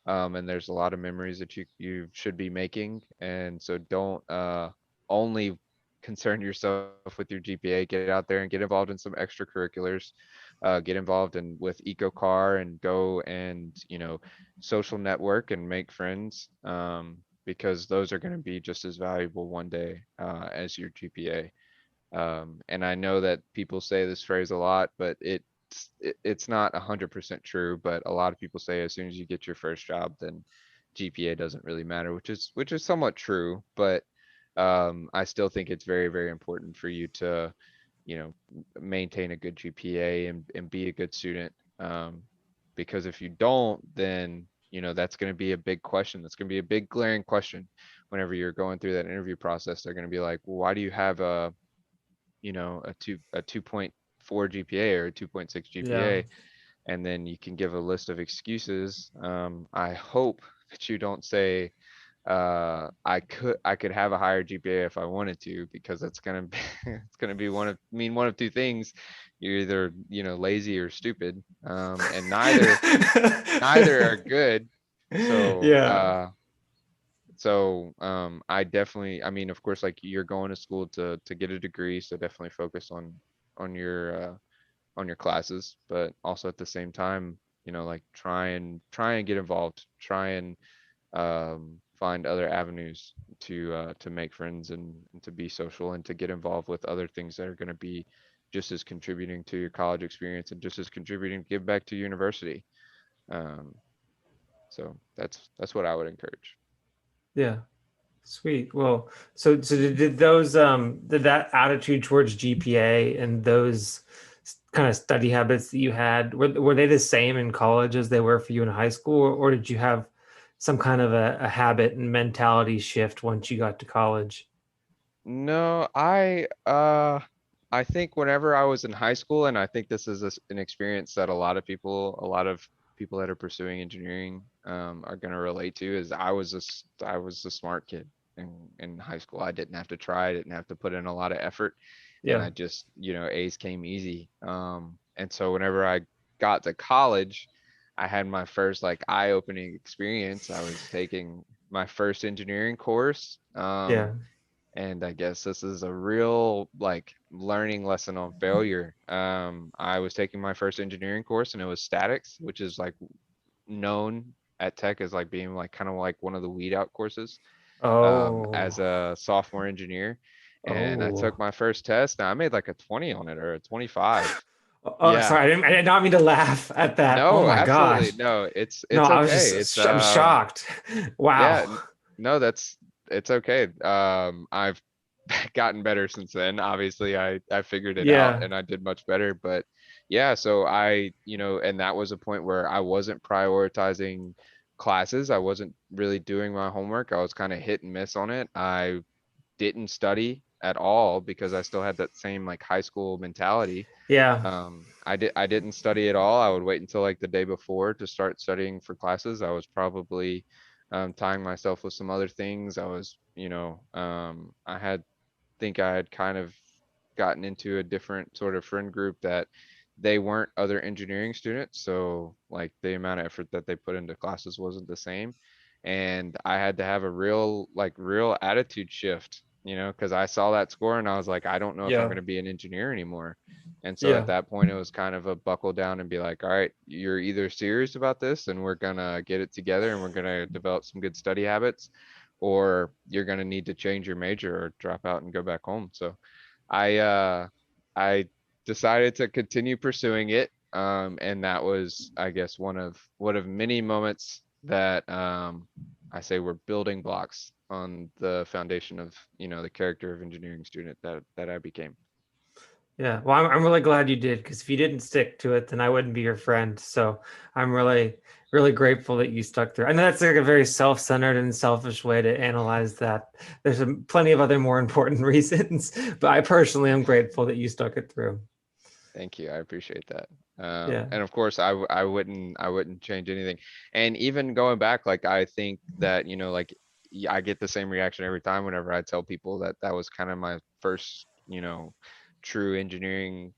S2: And there's a lot of memories that you should be making. And so don't only concern yourself with your GPA. Get out there and get involved in some extracurriculars. Get involved in with EcoCar and go and social network and make friends. Because those are going to be just as valuable one day as your GPA. And I know that people say this phrase a lot, but it's not 100% true. But a lot of people say as soon as you get your first job, then GPA doesn't really matter, which is somewhat true. But I still think it's very, very important for you to, maintain a good GPA and be a good student. Because if you don't, then that's going to be a big question. That's going to be a big glaring question whenever you're going through that interview process. They're going to be like, well, why do you have a 2.4 GPA or a 2.6
S1: Yeah.
S2: GPA, and then you can give a list of excuses. I hope that you don't say I could have a higher GPA if I wanted to, because that's gonna be it's gonna be one of two things. You're either lazy or stupid, and neither are good. So
S1: Yeah.
S2: I definitely, I mean, of course, like you're going to school to get a degree, so definitely focus on on your classes, but also at the same time, like try and get involved, try and find other avenues to make friends and to be social and to get involved with other things that are going to be just as contributing to your college experience and just as contributing to give back to university. Um, so that's what I would encourage.
S1: Yeah. Sweet. Well, so did those did that attitude towards GPA and those kind of study habits that you had, were they the same in college as they were for you in high school, or did you have some kind of a habit and mentality shift once you got to college?
S2: No, I think whenever I was in high school, and I think this is an experience that a lot of people that are pursuing engineering are going to relate to, is I was a smart kid in high school. I didn't have to try, I didn't have to put in a lot of effort, and
S1: Yeah.
S2: I just, A's came easy. And so whenever I got to college, I had my first like eye-opening experience. I was taking my first engineering course.
S1: Yeah.
S2: And I guess this is a real like learning lesson on failure. I was taking my first engineering course and it was statics, which is like known at Tech as like being like kind of like one of the weed out courses
S1: Oh.
S2: as a sophomore engineer. And I
S1: Oh.
S2: took my first test and I made like a 20 on it or a 25.
S1: Oh,
S2: Yeah.
S1: sorry. I did not mean to laugh at that. Oh
S2: No,
S1: my
S2: absolutely.
S1: gosh.
S2: No,
S1: No,
S2: it's
S1: I was
S2: okay.
S1: just I'm shocked.
S2: Yeah,
S1: Wow.
S2: no, it's okay. I've gotten better since then. Obviously, I figured it out
S1: Yeah.
S2: and I did much better. But yeah, so and that was a point where I wasn't prioritizing classes. I wasn't really doing my homework. I was kind of hit and miss on it. I didn't study at all because I still had that same like high school mentality.
S1: Yeah.
S2: I didn't study at all. I would wait until like the day before to start studying for classes. I was probably tying myself with some other things. I was, I had kind of gotten into a different sort of friend group that they weren't other engineering students. So like the amount of effort that they put into classes wasn't the same. And I had to have a real attitude shift, because I saw that score and I was like, I don't know if I'm
S1: Yeah.
S2: going to be an engineer anymore. And so at
S1: Yeah.
S2: that point, it was kind of a buckle down and be like, all right, you're either serious about this and we're going to get it together and we're going to develop some good study habits, or you're going to need to change your major or drop out and go back home. So I, uh, I decided to continue pursuing it. And that was, I guess, one of many moments that, I say were building blocks on the foundation of, the character of engineering student that I became.
S1: Yeah. Well, I'm really glad you did, because if you didn't stick to it, then I wouldn't be your friend. So I'm really grateful that you stuck through. I know that's like a very self-centered and selfish way to analyze that. There's plenty of other more important reasons, but I personally am grateful that you stuck it through.
S2: Thank you. I appreciate that.
S1: Yeah.
S2: And of course, I wouldn't change anything. And even going back, like I think that, like I get the same reaction every time whenever I tell people that that was kind of my first, true engineering,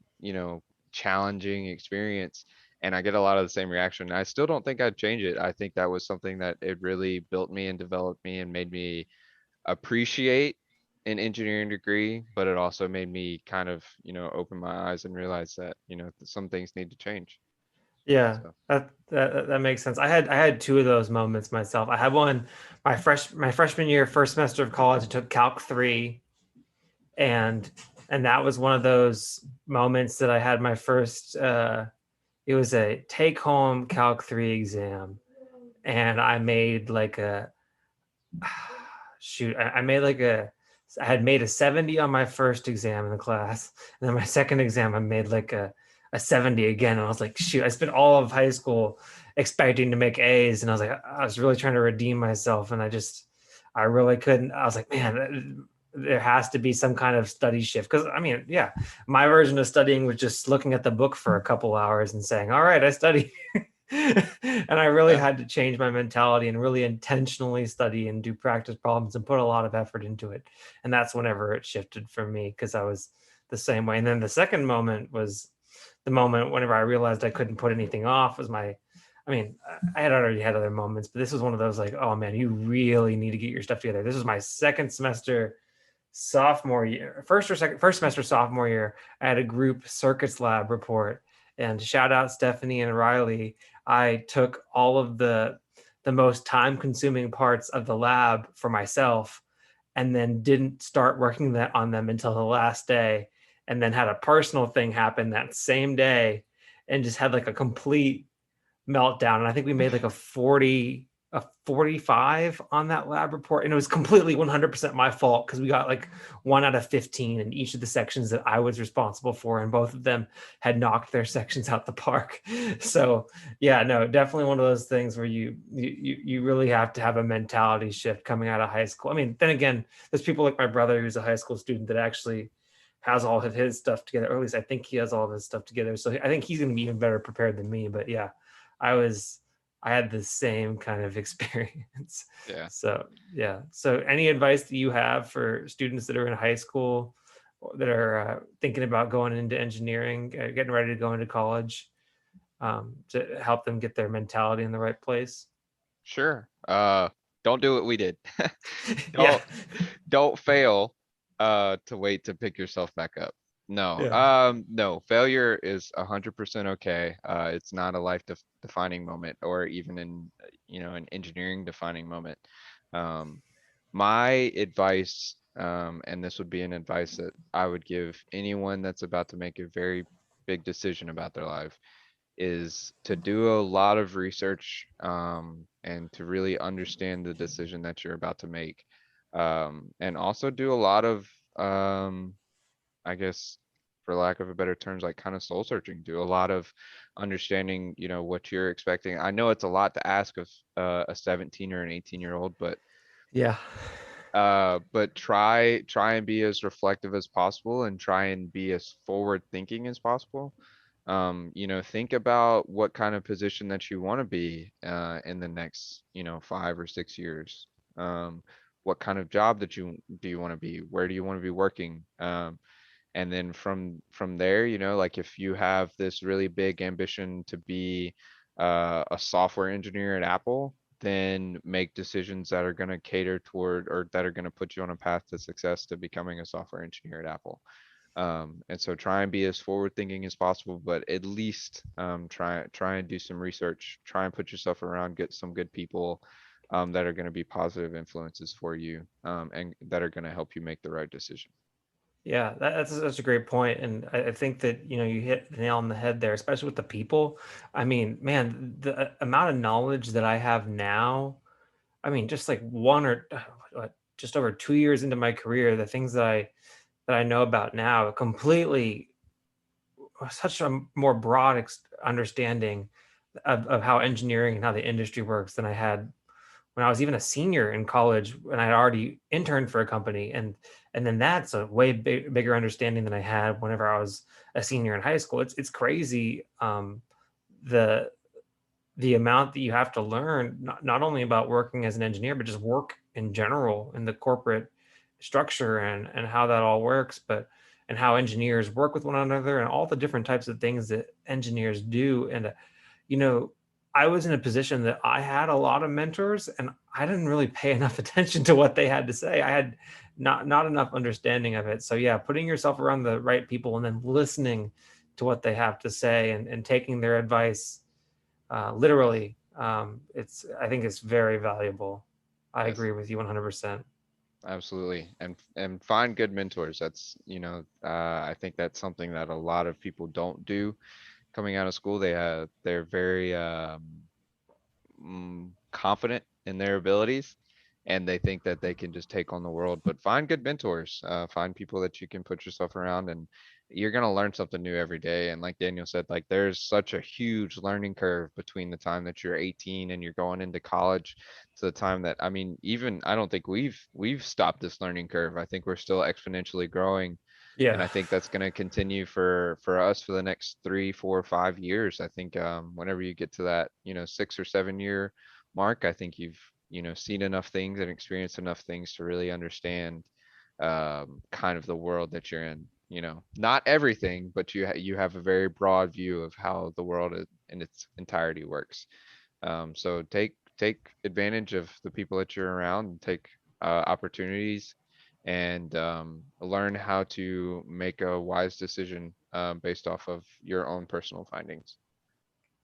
S2: challenging experience. And I get a lot of the same reaction. I still don't think I'd change it. I think that was something that it really built me and developed me and made me appreciate an engineering degree, but it also made me kind of, open my eyes and realize that, some things need to change.
S1: Yeah,
S2: So,
S1: that makes sense. I had two of those moments myself. I had one my freshman year, first semester of college. I took Calc 3, and that was one of those moments that I had my first. It was a take home Calc 3 exam, and I made like a shoot. I made like a. I had made a 70 on my first exam in the class, and then my second exam I made like a 70 again. And I was like, shoot, I spent all of high school expecting to make A's, and I was like, I was really trying to redeem myself, and I really couldn't. I was like, man, there has to be some kind of study shift, because I mean, yeah, my version of studying was just looking at the book for a couple hours and saying, all right, I study. And I really
S2: yeah,
S1: had to change my mentality and really intentionally study and do practice problems and put a lot of effort into it. And that's whenever it shifted for me, because I was the same way. And then the second moment was the moment whenever I realized I couldn't put anything off. Was my I mean, I had already had other moments, but this was one of those like, oh man, you really need to get your stuff together. This was my second semester sophomore year, first semester sophomore year. I had a group circuits lab report, and shout out Stephanie and Riley. I took all of the most time consuming parts of the lab for myself, and then didn't start working that on them until the last day, and then had a personal thing happen that same day, and just had like a complete meltdown. And I think we made like a 45 on that lab report. And it was completely 100% my fault, because we got like 1 out of 15 in each of the sections that I was responsible for. And both of them had knocked their sections out the park. So yeah, no, definitely one of those things where you really have to have a mentality shift coming out of high school. I mean, then again, there's people like my brother who's a high school student that actually has all of his stuff together, or at least I think he has all of his stuff together. So I think he's going to be even better prepared than me. But yeah, I was I had the same kind of experience.
S2: yeah.
S1: So yeah. So any advice that you have for students that are in high school that are thinking about going into engineering, getting ready to go into college, to help them get their mentality in the right place?
S2: Sure. Don't do what we did.
S1: Yeah.
S2: Don't don't fail to wait to pick yourself back up. No.
S1: Yeah.
S2: No, failure is 100% okay. It's not a life defining moment or even an engineering defining moment. Um, my advice, and this would be an advice that I would give anyone that's about to make a very big decision about their life, is to do a lot of research, and to really understand the decision that you're about to make. And also do a lot of, I guess, for lack of a better terms, like kind of soul searching. Do a lot of understanding, what you're expecting. I know it's a lot to ask of a 17 or an 18-year-old,
S1: Yeah.
S2: but try and be as reflective as possible and try and be as forward thinking as possible. Think about what kind of position that you want to be in the next, 5 or 6 years. What kind of job that you do you want to be? Where do you want to be working? And then from there, like if you have this really big ambition to be a software engineer at Apple, then make decisions that are going to cater toward, or that are going to put you on a path to success to becoming a software engineer at Apple. And so try and be as forward thinking as possible, but at least try and do some research, try and put yourself around, get some good people that are going to be positive influences for you, and that are going to help you make the right decision.
S1: Yeah, that's a great point, and I think that you hit the nail on the head there, especially with the people. I mean, man, the amount of knowledge that I have now. I mean, just like just over 2 years into my career, the things that I know about now, completely such a more broad understanding of how engineering and how the industry works than I had when I was even a senior in college, when I had already interned for a company. and then that's a way bigger understanding than I had whenever I was a senior in high school. It's crazy, the the amount that you have to learn, not only about working as an engineer, but just work in general in the corporate structure, and how that all works, but and how engineers work with one another and all the different types of things that engineers do. And you know, I was in a position that I had a lot of mentors, and I didn't really pay enough attention to what they had to say. I had not enough understanding of it. So yeah, putting yourself around the right people and then listening to what they have to say, and taking their advice literally, it's I think it's very valuable. I
S2: Yes,
S1: agree with you 100%.
S2: absolutely. And find good mentors. That's, I think that's something that a lot of people don't do coming out of school. They're very confident in their abilities, and they think that they can just take on the world. But find good mentors, find people that you can put yourself around, and you're gonna learn something new every day. And like Daniel said, like there's such a huge learning curve between the time that you're 18 and you're going into college to the time that, I mean, even I don't think we've stopped this learning curve. I think we're still exponentially growing, and
S1: Yeah,
S2: I think that's going to continue for us for the next 3, 4, 5 years. I think whenever you get to that 6 or 7 year mark, I think you've seen enough things and experienced enough things to really understand kind of the world that you're in. Not everything, but you have a very broad view of how the world in its entirety works. So take advantage of the people that you're around, and take opportunities, and learn how to make a wise decision based off of your own personal findings.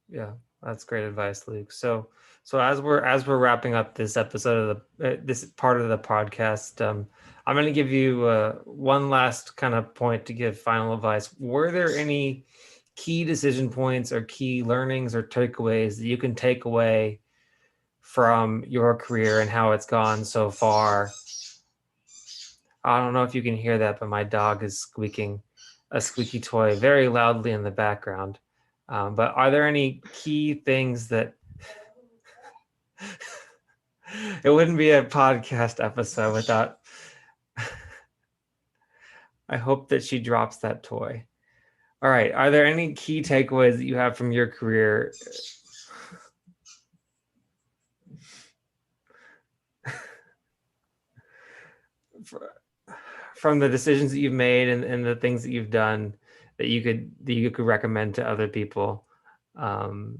S1: yeah, that's great advice, Luke. So as we're wrapping up this episode of the this part of the podcast, I'm going to give you one last kind of point to give final advice. Were there any key decision points or key learnings or takeaways that you can take away from your career and how it's gone so far? I don't know if you can hear that, but my dog is squeaking a squeaky toy very loudly in the background. But are there any key things that it wouldn't be a podcast episode without? I hope that she drops that toy. All right. Are there any key takeaways that you have from your career, from the decisions that you've made, and the things that you've done, that you could recommend to other people, um,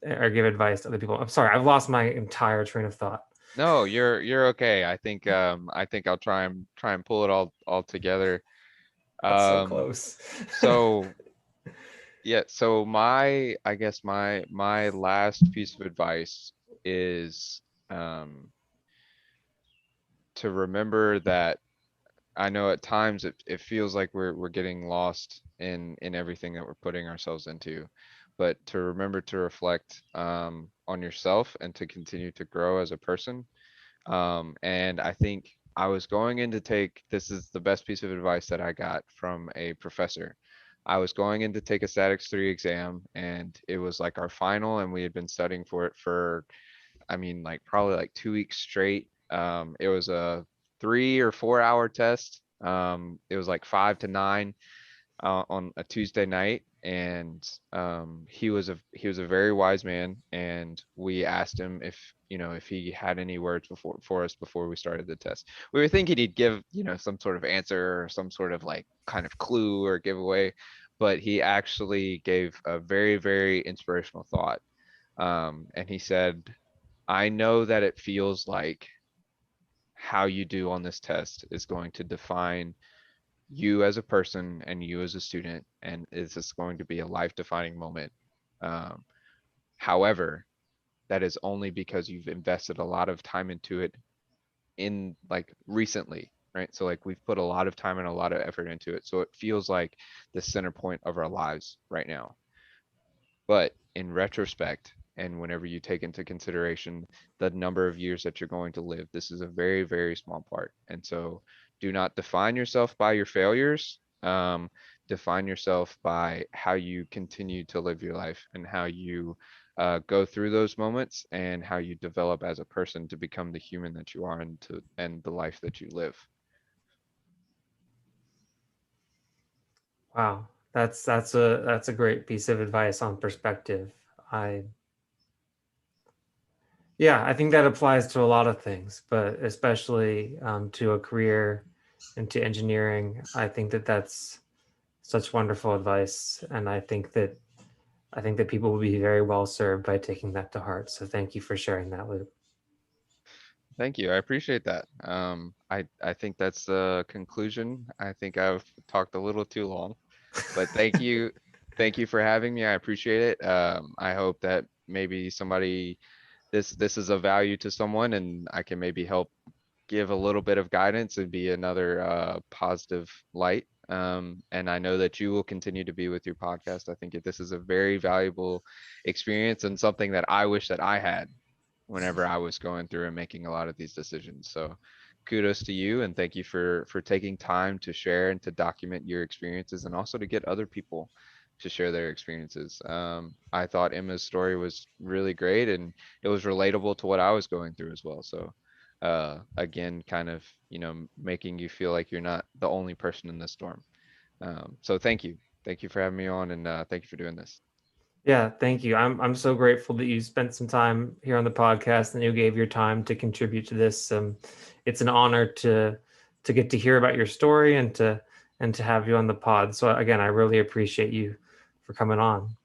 S1: or give advice to other people? I'm sorry, I've lost my entire train of thought.
S2: No, you're okay. I think I'll try and pull it all together.
S1: That's so
S2: Um,
S1: close.
S2: so yeah, so I guess my last piece of advice is um to remember that I know at times it feels like we're getting lost in everything that we're putting ourselves into, but to remember to reflect on yourself and to continue to grow as a person. And I think I was going in to take, this is the best piece of advice that I got from a professor. I was going in to take a statics 3 exam, and it was like our final, and we had been studying for it for, I mean, like probably like 2 weeks straight. It was a 3 or 4 hour test. It was like 5 to 9 on a Tuesday night, and he was a very wise man, and we asked him if he had any words for us before we started the test. We were thinking he'd give some sort of answer or some sort of like kind of clue or giveaway, but he actually gave a very, very inspirational thought. And he said, "I know that it feels like how you do on this test is going to define you as a person and you as a student, and is this going to be a life defining moment. Um, However, that is only because you've invested a lot of time into it in like recently, right? So like we've put a lot of time and a lot of effort into it. So it feels like the center point of our lives right now. But in retrospect, and whenever you take into consideration the number of years that you're going to live, this is a very, very small part. And so do not define yourself by your failures. Define yourself by how you continue to live your life and how you go through those moments and how you develop as a person to become the human that you are and the life that you live."
S1: Wow, that's a great piece of advice on perspective. I Yeah, I think that applies to a lot of things, but especially to a career into engineering. I think that that's such wonderful advice, and I think that people will be very well served by taking that to heart. So thank you for sharing that, Luke.
S2: Thank you. I appreciate that. I think that's the conclusion. I think I've talked a little too long, but thank you. Thank you for having me. I appreciate it. I hope that maybe somebody this is of value to someone and I can maybe help give a little bit of guidance and be another positive light. And I know that you will continue to be with your podcast. I think this is a very valuable experience and something that I wish that I had whenever I was going through and making a lot of these decisions. So kudos to you and thank you for taking time to share and to document your experiences and also to get other people to share their experiences. I thought Emma's story was really great and it was relatable to what I was going through as well. So again, kind of, making you feel like you're not the only person in this storm. So thank you. Thank you for having me on and thank you for doing this.
S1: Yeah, thank you. I'm so grateful that you spent some time here on the podcast and you gave your time to contribute to this. It's an honor to get to hear about your story and to have you on the pod. So again, I really appreciate you for coming on.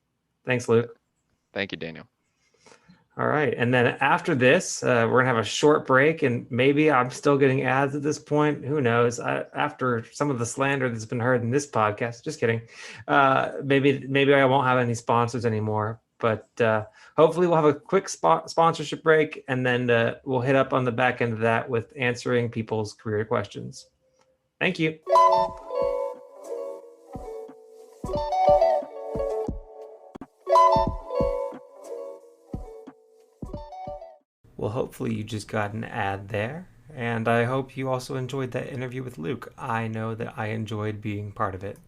S1: Thanks, Luke.
S2: Thank you, Daniel.
S1: All right. And then after this, we're going to have a short break, and maybe I'm still getting ads at this point. Who knows? After some of the slander that's been heard in this podcast, just kidding. Maybe I won't have any sponsors anymore. But hopefully, we'll have a quick sponsorship break, and then we'll hit up on the back end of that with answering people's career questions. Thank you. Well, hopefully you just got an ad there. And I hope you also enjoyed that interview with Luke. I know that I enjoyed being part of it.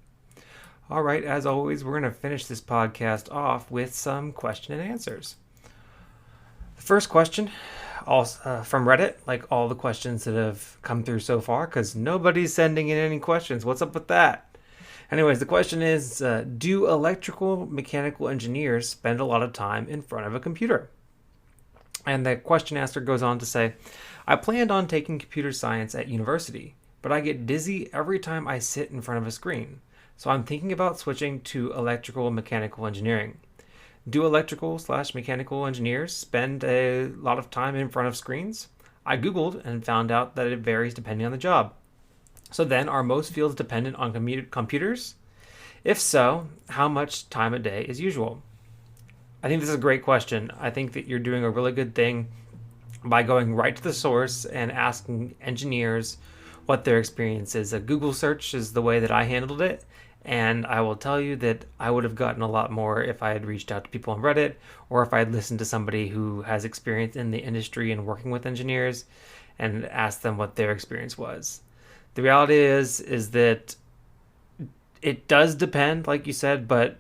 S1: All right, as always, we're going to finish this podcast off with some question and answers. The first question, from Reddit, like all the questions that have come through so far, because nobody's sending in any questions. What's up with that? Anyways, the question is do electrical mechanical engineers spend a lot of time in front of a computer? And the question asker goes on to say, I planned on taking computer science at university, but I get dizzy every time I sit in front of a screen. So I'm thinking about switching to electrical mechanical engineering. Do electrical/mechanical engineers spend a lot of time in front of screens? I Googled and found out that it varies depending on the job. So then, are most fields dependent on computers? If so, how much time a day is usual? I think this is a great question. I think that you're doing a really good thing by going right to the source and asking engineers what their experience is. A Google search is the way that I handled it. And I will tell you that I would have gotten a lot more if I had reached out to people on Reddit or if I had listened to somebody who has experience in the industry and working with engineers and asked them what their experience was. The reality is that it does depend, like you said, but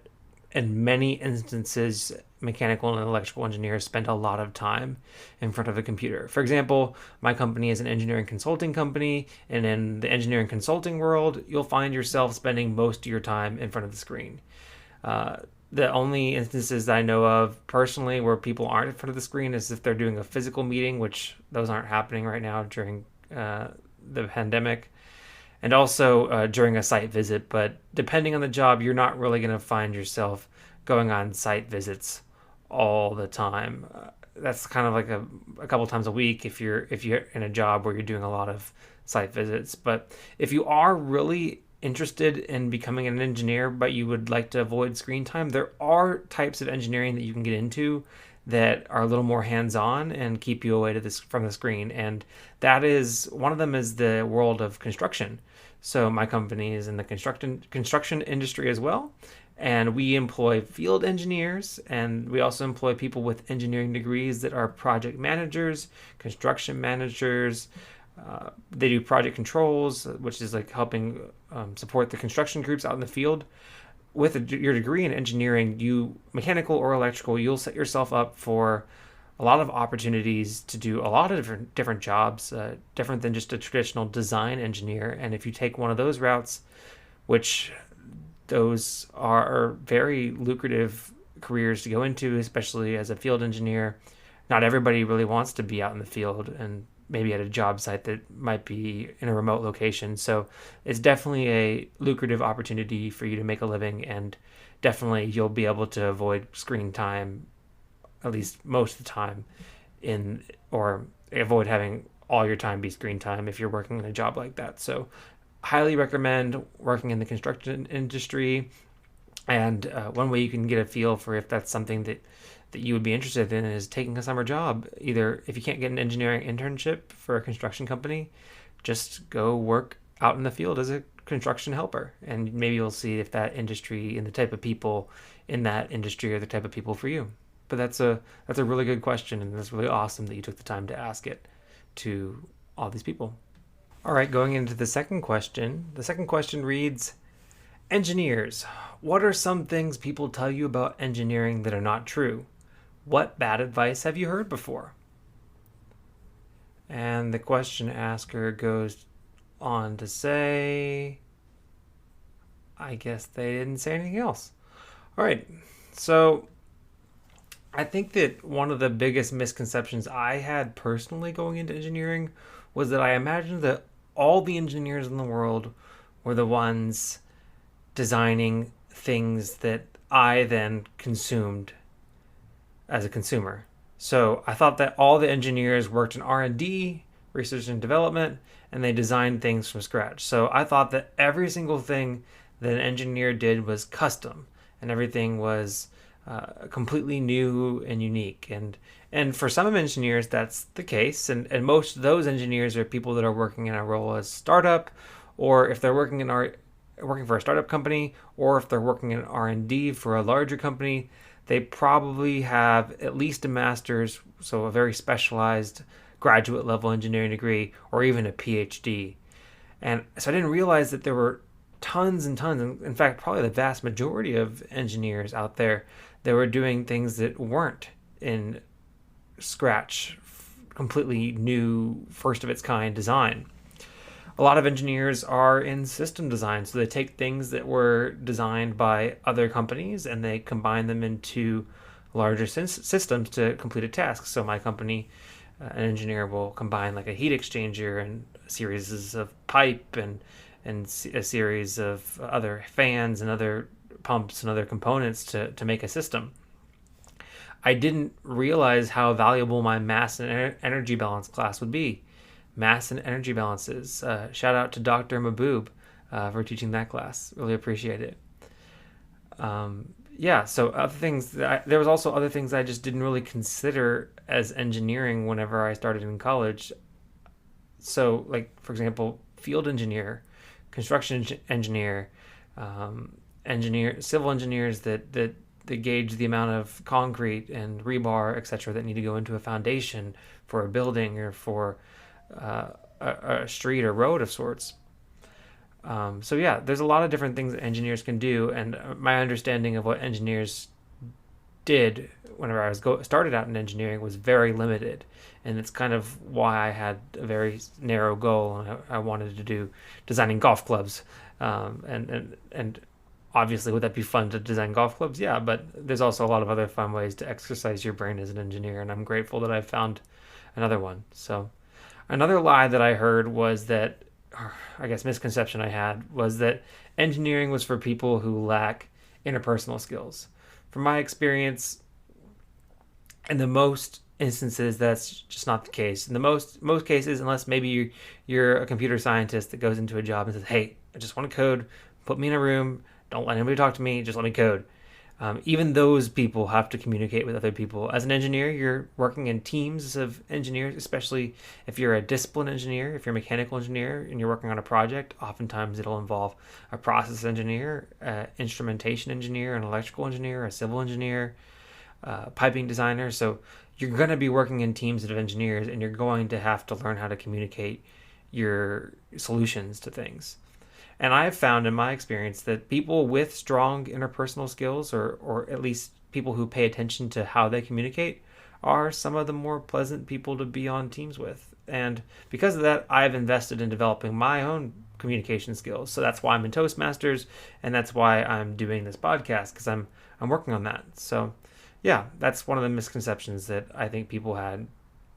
S1: in many instances, mechanical and electrical engineers spend a lot of time in front of a computer. For example, my company is an engineering consulting company, and in the engineering consulting world, you'll find yourself spending most of your time in front of the screen. The only instances that I know of personally where people aren't in front of the screen is if they're doing a physical meeting, which those aren't happening right now during the pandemic, and also during a site visit. But depending on the job, you're not really going to find yourself going on site visits all the time. That's kind of like a couple times a week if you're in a job where you're doing a lot of site visits. But if you are really interested in becoming an engineer but you would like to avoid screen time, there are types of engineering that you can get into that are a little more hands-on and keep you away from the screen. And that is one of them is the world of construction. So my company is in the construction industry as well, and we employ field engineers, and we also employ people with engineering degrees that are project managers, construction managers. They do project controls, which is like helping support the construction groups out in the field. With your degree in engineering, you mechanical or electrical, you'll set yourself up for a lot of opportunities to do a lot of different jobs, different than just a traditional design engineer. And if you take one of those routes, which those are very lucrative careers to go into, especially as a field engineer. Not everybody really wants to be out in the field and maybe at a job site that might be in a remote location. So it's definitely a lucrative opportunity for you to make a living, and definitely you'll be able to avoid screen time at least most of the time in or avoid having all your time be screen time if you're working in a job like that. So highly recommend working in the construction industry. And one way you can get a feel for if that's something that you would be interested in is taking a summer job. Either if you can't get an engineering internship for a construction company, just go work out in the field as a construction helper, and maybe you'll see if that industry and the type of people in that industry are the type of people for you. But that's a really good question, and it's really awesome that you took the time to ask it to all these people. All right, going into the second question. The second question reads, engineers, what are some things people tell you about engineering that are not true? What bad advice have you heard before? And the question asker goes on to say, I guess they didn't say anything else. All right, so I think that one of the biggest misconceptions I had personally going into engineering was that I imagined that all the engineers in the world were the ones designing things that I then consumed as a consumer. So I thought that all the engineers worked in R&D, research and development, and they designed things from scratch. So I thought that every single thing that an engineer did was custom, and everything was completely new and unique. And for some engineers, that's the case. And most of those engineers are people that are working in a role as startup, or if they're working for a startup company, or if they're working in R&D for a larger company, they probably have at least a master's, so a very specialized graduate level engineering degree, or even a PhD. And so I didn't realize that there were tons and tons, in fact, probably the vast majority of engineers out there that were doing things that weren't in scratch, completely new, first of its kind design. A lot of engineers are in system design, so they take things that were designed by other companies and they combine them into larger systems to complete a task. So my company, an engineer will combine like a heat exchanger and a series of pipe and a series of other fans and other pumps and other components to make a system. I didn't realize how valuable my mass and energy balance class would be. Mass and energy balances. Shout out to Dr. Maboob for teaching that class. Really appreciate it. Yeah, so other things there was also other things I just didn't really consider as engineering whenever I started in college. So, like for example, field engineer, construction engineer, civil engineers that gauge the amount of concrete and rebar, etc., that need to go into a foundation for a building or for a street or road of sorts. So yeah, there's a lot of different things that engineers can do, and my understanding of what engineers did whenever I started out in engineering was very limited, and it's kind of why I had a very narrow goal, and I wanted to do designing golf clubs, and obviously would that be fun to design golf clubs? Yeah, but there's also a lot of other fun ways to exercise your brain as an engineer, and I'm grateful that I found another one. So another lie that I heard was that, or I guess misconception I had, was that engineering was for people who lack interpersonal skills. From my experience, in the most instances, that's just not the case. In the most cases, unless maybe you're a computer scientist that goes into a job and says, "Hey, I just want to code. Put me in a room. Don't let anybody talk to me. Just let me code." Even those people have to communicate with other people. As an engineer, you're working in teams of engineers, especially if you're a discipline engineer, if you're a mechanical engineer and you're working on a project. Oftentimes it'll involve a process engineer, instrumentation engineer, an electrical engineer, a civil engineer, piping designer. So you're going to be working in teams of engineers, and you're going to have to learn how to communicate your solutions to things. And I've found in my experience that people with strong interpersonal skills, or at least people who pay attention to how they communicate, are some of the more pleasant people to be on teams with. And because of that, I've invested in developing my own communication skills. So that's why I'm in Toastmasters, and that's why I'm doing this podcast, because I'm working on that. So yeah, that's one of the misconceptions that I think people had.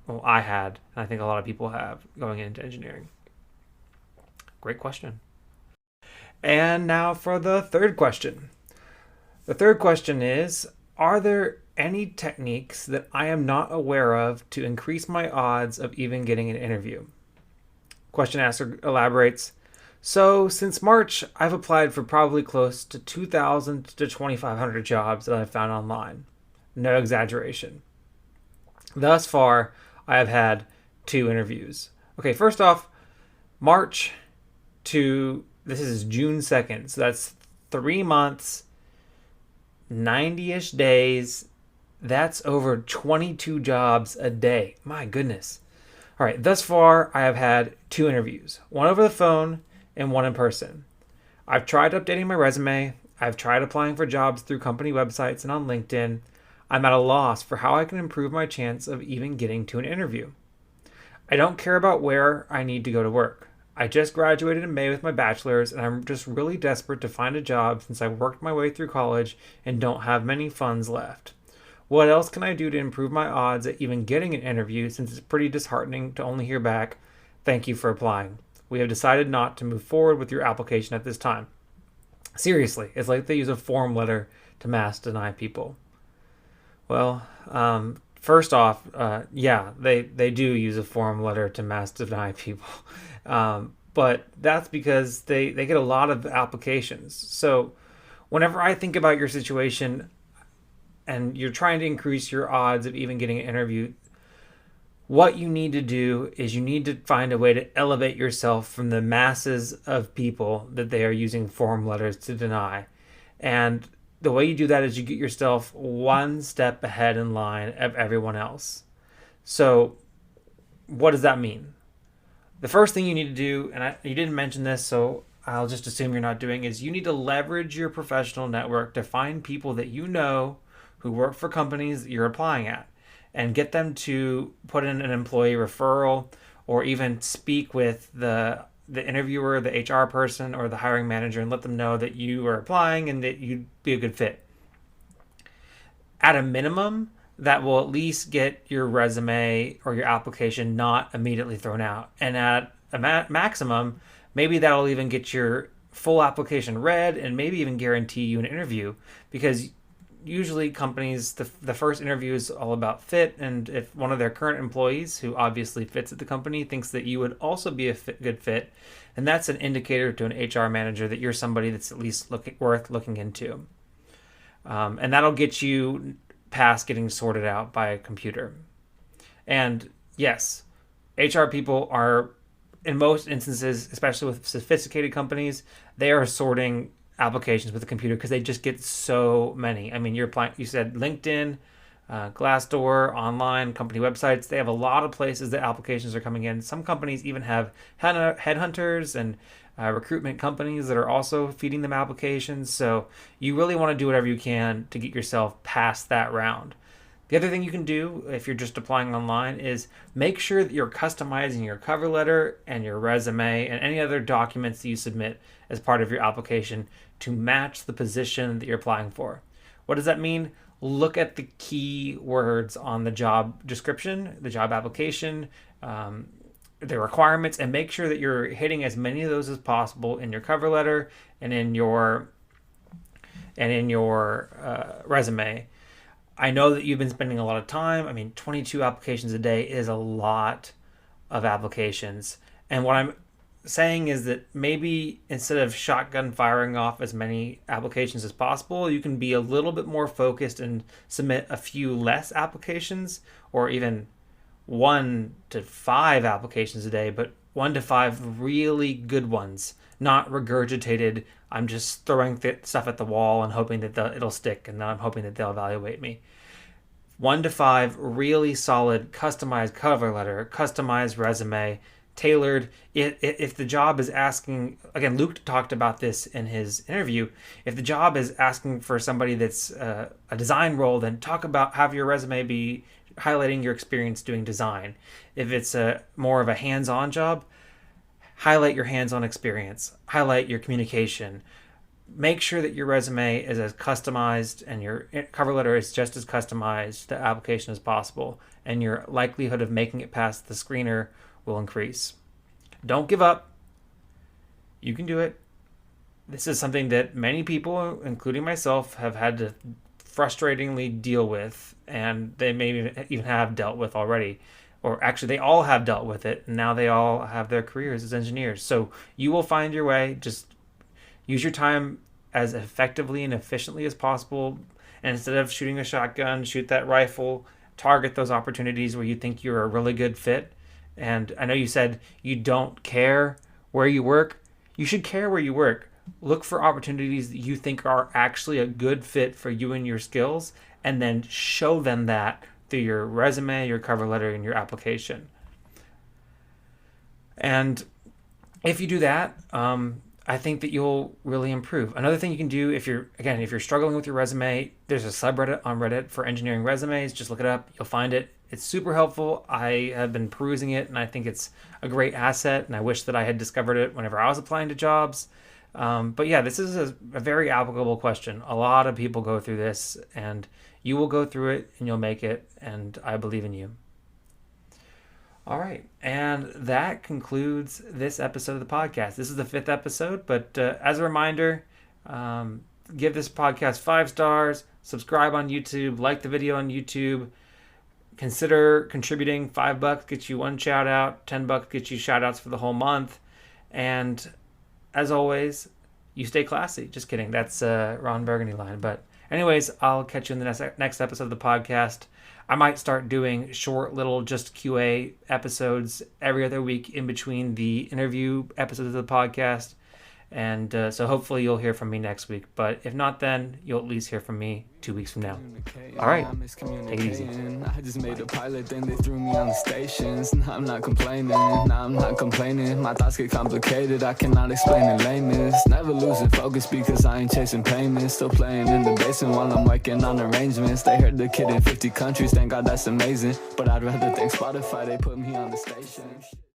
S1: Well, I had, and I think a lot of people have going into engineering. Great question. And now for the third question. The third question is, are there any techniques that I am not aware of to increase my odds of even getting an interview? Question asker elaborates, so since March, I've applied for probably close to 2,000 to 2,500 jobs that I've found online. No exaggeration. Thus far, I have had 2 interviews. Okay, first off, March to this is June 2nd, so that's 3 months, 90-ish days. That's over 22 jobs a day. My goodness. All right, thus far, I have had 2 interviews, one over the phone and one in person. I've tried updating my resume. I've tried applying for jobs through company websites and on LinkedIn. I'm at a loss for how I can improve my chance of even getting to an interview. I don't care about where I need to go to work. I just graduated in May with my bachelor's, and I'm just really desperate to find a job since I worked my way through college and don't have many funds left. What else can I do to improve my odds at even getting an interview, since it's pretty disheartening to only hear back, "Thank you for applying. We have decided not to move forward with your application at this time." Seriously, it's like they use a form letter to mass deny people. Well, first off, yeah, they do use a form letter to mass deny people. But that's because they get a lot of applications. So whenever I think about your situation and you're trying to increase your odds of even getting an interview, what you need to do is you need to find a way to elevate yourself from the masses of people that they are using form letters to deny. And the way you do that is you get yourself one step ahead in line of everyone else. So what does that mean? The first thing you need to do, and you didn't mention this, so I'll just assume you're not doing, is you need to leverage your professional network to find people that you know who work for companies that you're applying at, and get them to put in an employee referral, or even speak with the interviewer, the HR person, or the hiring manager, and let them know that you are applying and that you'd be a good fit. At a minimum, that will at least get your resume or your application not immediately thrown out. And at a maximum, maybe that'll even get your full application read and maybe even guarantee you an interview, because usually companies, the first interview is all about fit, and if one of their current employees who obviously fits at the company thinks that you would also be a good fit, and that's an indicator to an HR manager that you're somebody that's at least worth looking into. And that'll get you past getting sorted out by a computer. And yes, HR people are, in most instances, especially with sophisticated companies, they are sorting applications with a computer because they just get so many. I mean, you said LinkedIn, Glassdoor, online company websites. They have a lot of places that applications are coming in. Some companies even have headhunters and recruitment companies that are also feeding them applications. So you really want to do whatever you can to get yourself past that round. The other thing you can do if you're just applying online is make sure that you're customizing your cover letter and your resume and any other documents that you submit as part of your application to match the position that you're applying for. What does that mean? Look at the key words on the job description, the job application, the requirements, and make sure that you're hitting as many of those as possible in your cover letter and in your resume. I know that you've been spending a lot of time. I mean, 22 applications a day is a lot of applications. And what I'm saying is that maybe instead of shotgun firing off as many applications as possible, you can be a little bit more focused and submit a few less applications, or even 1 to 5 applications a day, but 1 to 5 really good ones, not regurgitated. I'm just throwing stuff at the wall and hoping that it'll stick, and then I'm hoping that they'll evaluate me. 1 to 5 really solid, customized cover letter, customized resume, tailored. If the job is asking, again, Luke talked about this in his interview, if the job is asking for somebody that's a design role, then have your resume be highlighting your experience doing design. If it's more of a hands-on job, highlight your hands-on experience, highlight your communication. Make sure that your resume is as customized and your cover letter is just as customized to the application as possible, and your likelihood of making it past the screener will increase. Don't give up. You can do it. This is something that many people, including myself, have had to frustratingly deal with, and they may even have dealt with already. Or actually, they all have dealt with it, and now they all have their careers as engineers. So you will find your way. Just use your time as effectively and efficiently as possible. And instead of shooting a shotgun, shoot that rifle, target those opportunities where you think you're a really good fit. And I know you said you don't care where you work. You should care where you work. Look for opportunities that you think are actually a good fit for you and your skills, and then show them that through your resume, your cover letter, and your application. And if you do that, I think that you'll really improve. Another thing you can do if you're struggling with your resume, there's a subreddit on Reddit for engineering resumes. Just look it up. You'll find it. It's super helpful. I have been perusing it, and I think it's a great asset, and I wish that I had discovered it whenever I was applying to jobs. But yeah, this is a very applicable question. A lot of people go through this, and you will go through it, and you'll make it, and I believe in you. All right, and that concludes this episode of the podcast. This is the 5th episode, but as a reminder, give this podcast 5 stars, subscribe on YouTube, like the video on YouTube, consider contributing. $5 gets you 1 shout out, $10 gets you shout outs for the whole month, and as always, you stay classy. Just kidding. That's Ron Burgundy line. But anyways, I'll catch you in the next episode of the podcast. I might start doing short little just QA episodes every other week in between the interview episodes of the podcast. And so hopefully you'll hear from me next week. But if not, then you'll at least hear from me 2 weeks from now. All right. Take it easy.
S3: I just made a pilot, then they threw me on the stations. Now I'm not complaining. My thoughts get complicated. I cannot explain in lameness. Never losing focus because I ain't chasing payments. Still playing in the basement while I'm working on arrangements. They heard the kid in 50 countries. Thank God that's amazing. But I'd rather thank Spotify. They put me on the station.